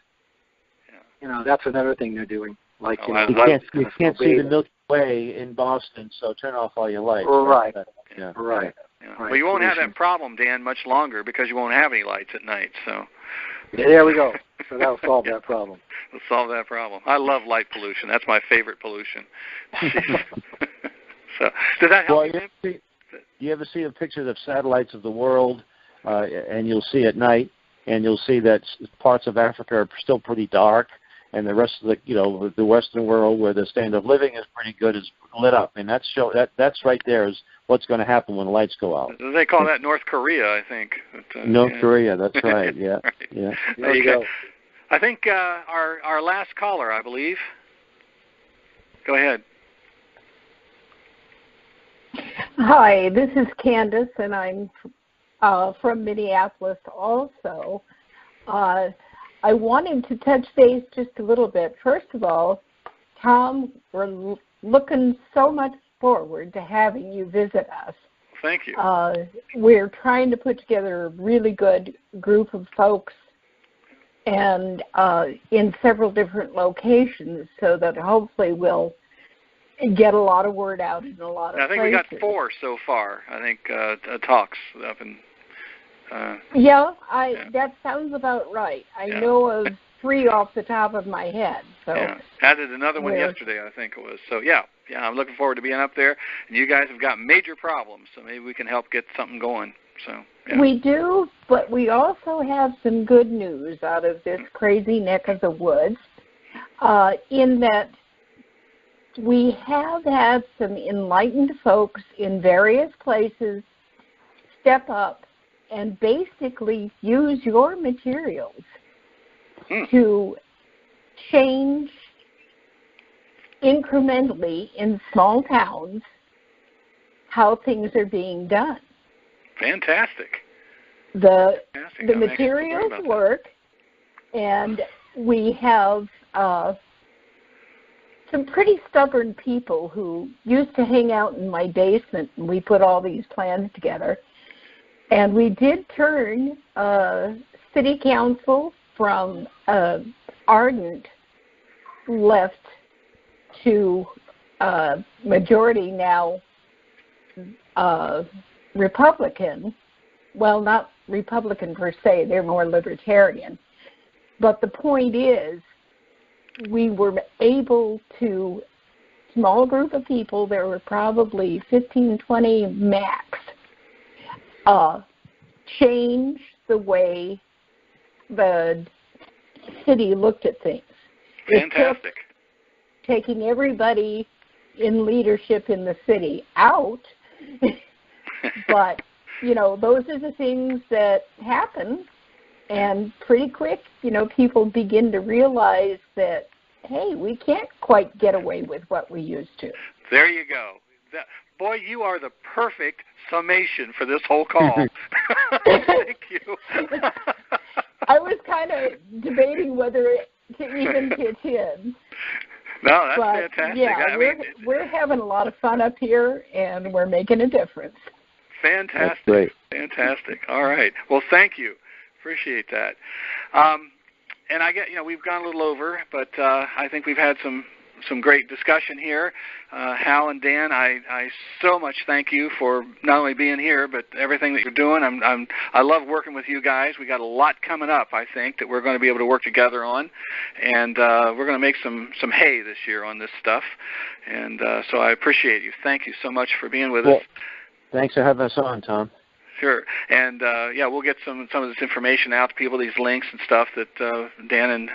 that's another thing they're doing. Like you can't see the Milky Way in Boston, so turn off all your lights. Right. Right. Well, you won't have that problem, Dan, much longer because you won't have any lights at night. So. There we go. So that'll solve that problem. We'll solve that problem. I love light pollution. That's my favorite pollution. So does that help you? You ever see the pictures of satellites of the world, and you'll see at night, and you'll see that parts of Africa are still pretty dark, and the rest of the Western world, where the standard of living is pretty good, is lit up, and that's right there is what's going to happen when the lights go out. They call that North Korea, I think. North Korea, that's right. Yeah, right. Yeah. There you go. I think our last caller, I believe. Go ahead. Hi, this is Candace, and I'm from Minneapolis also. I wanted to touch base just a little bit. First of all, Tom, we're looking so much forward to having you visit us. Thank you. We're trying to put together a really good group of folks and in several different locations so that hopefully we'll get a lot of word out in a lot of places. I think we got 4 so far. I think talks up in. That sounds about right. I know of 3 off the top of my head. So added another one yesterday, I think it was. So I'm looking forward to being up there. And you guys have got major problems, so maybe we can help get something going. So we do, but we also have some good news out of this crazy neck of the woods. In that we have had some enlightened folks in various places step up and basically use your materials to change incrementally in small towns how things are being done. Fantastic. The materials work, and we have some pretty stubborn people who used to hang out in my basement, and we put all these plans together. And we did turn city council from ardent left to majority now Republican. Well, not Republican per se, they're more libertarian. But the point is, we were able to, small group of people, there were probably 15, 20 max, change the way the city looked at things. Fantastic. Taking everybody in leadership in the city out, but, those are the things that happen, and pretty quick, people begin to realize that, hey, we can't quite get away with what we used to. There you go. Boy, you are the perfect summation for this whole call. Thank you. I was kind of debating whether to even pitch in. No, that's but, fantastic. Yeah, we're having a lot of fun up here, and we're making a difference. Fantastic. That's great. Fantastic. All right. Well, thank you. Appreciate that. And I get, we've gone a little over, but I think we've had some great discussion here. Hal and Dan, I so much thank you for not only being here, but everything that you're doing. I love working with you guys. We got a lot coming up, I think, that we're going to be able to work together on, and we're going to make some hay this year on this stuff. And so I appreciate you. Thank you so much for being with us. Thanks for having us on, Tom. Sure. And, we'll get some of this information out to people, these links and stuff that Dan and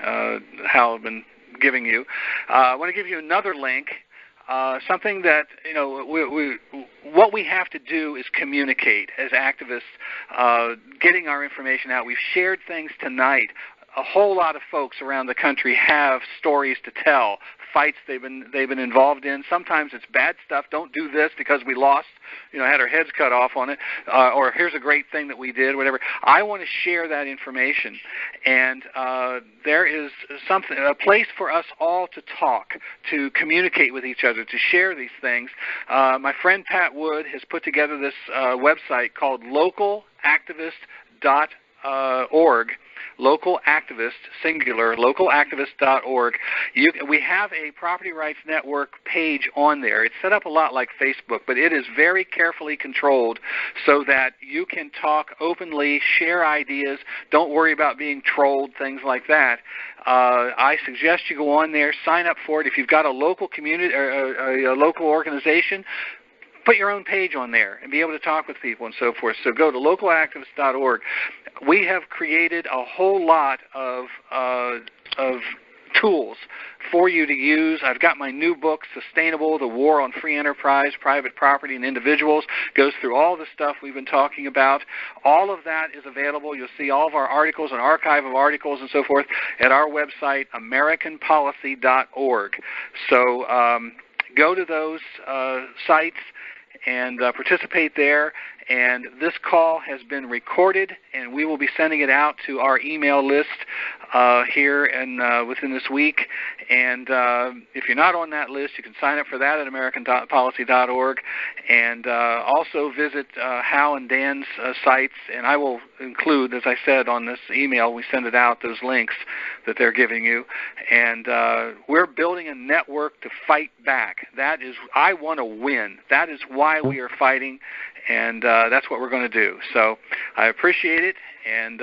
Hal have been giving you. I want to give you another link, something that, what we have to do is communicate as activists, getting our information out. We've shared things tonight. A whole lot of folks around the country have stories to tell, fights they've been involved in. Sometimes it's bad stuff. Don't do this because we lost, had our heads cut off on it, or here's a great thing that we did, whatever. I want to share that information, and there is a place for us all to talk, to communicate with each other, to share these things. My friend Pat Wood has put together this website called localactivist.org. Local Activist, singular, localactivist.org. We have a Property Rights Network page on there. It's set up a lot like Facebook, but it is very carefully controlled so that you can talk openly, share ideas, don't worry about being trolled, things like that. I suggest you go on there, sign up for it. If you've got a local community or a local organization, put your own page on there and be able to talk with people and so forth. So go to localactivist.org. We have created a whole lot of tools for you to use. I've got my new book, Sustainable, The War on Free Enterprise, Private Property, and Individuals. Goes through all the stuff we've been talking about. All of that is available. You'll see all of our articles, an archive of articles and so forth, at our website, AmericanPolicy.org. So go to those sites and participate there. And this call has been recorded, and we will be sending it out to our email list here and within this week. And if you're not on that list, you can sign up for that at AmericanPolicy.org. And also visit Hal and Dan's sites, and I will include, as I said, on this email, we send it out, those links that they're giving you. And we're building a network to fight back. That is, I want to win. That is why we are fighting, and that's what we're going to do. So I appreciate it, and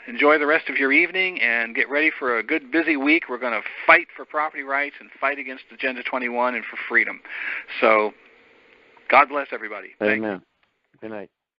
enjoy the rest of your evening, and get ready for a good, busy week. We're going to fight for property rights and fight against Agenda 21 and for freedom. So God bless everybody. Amen. Good night.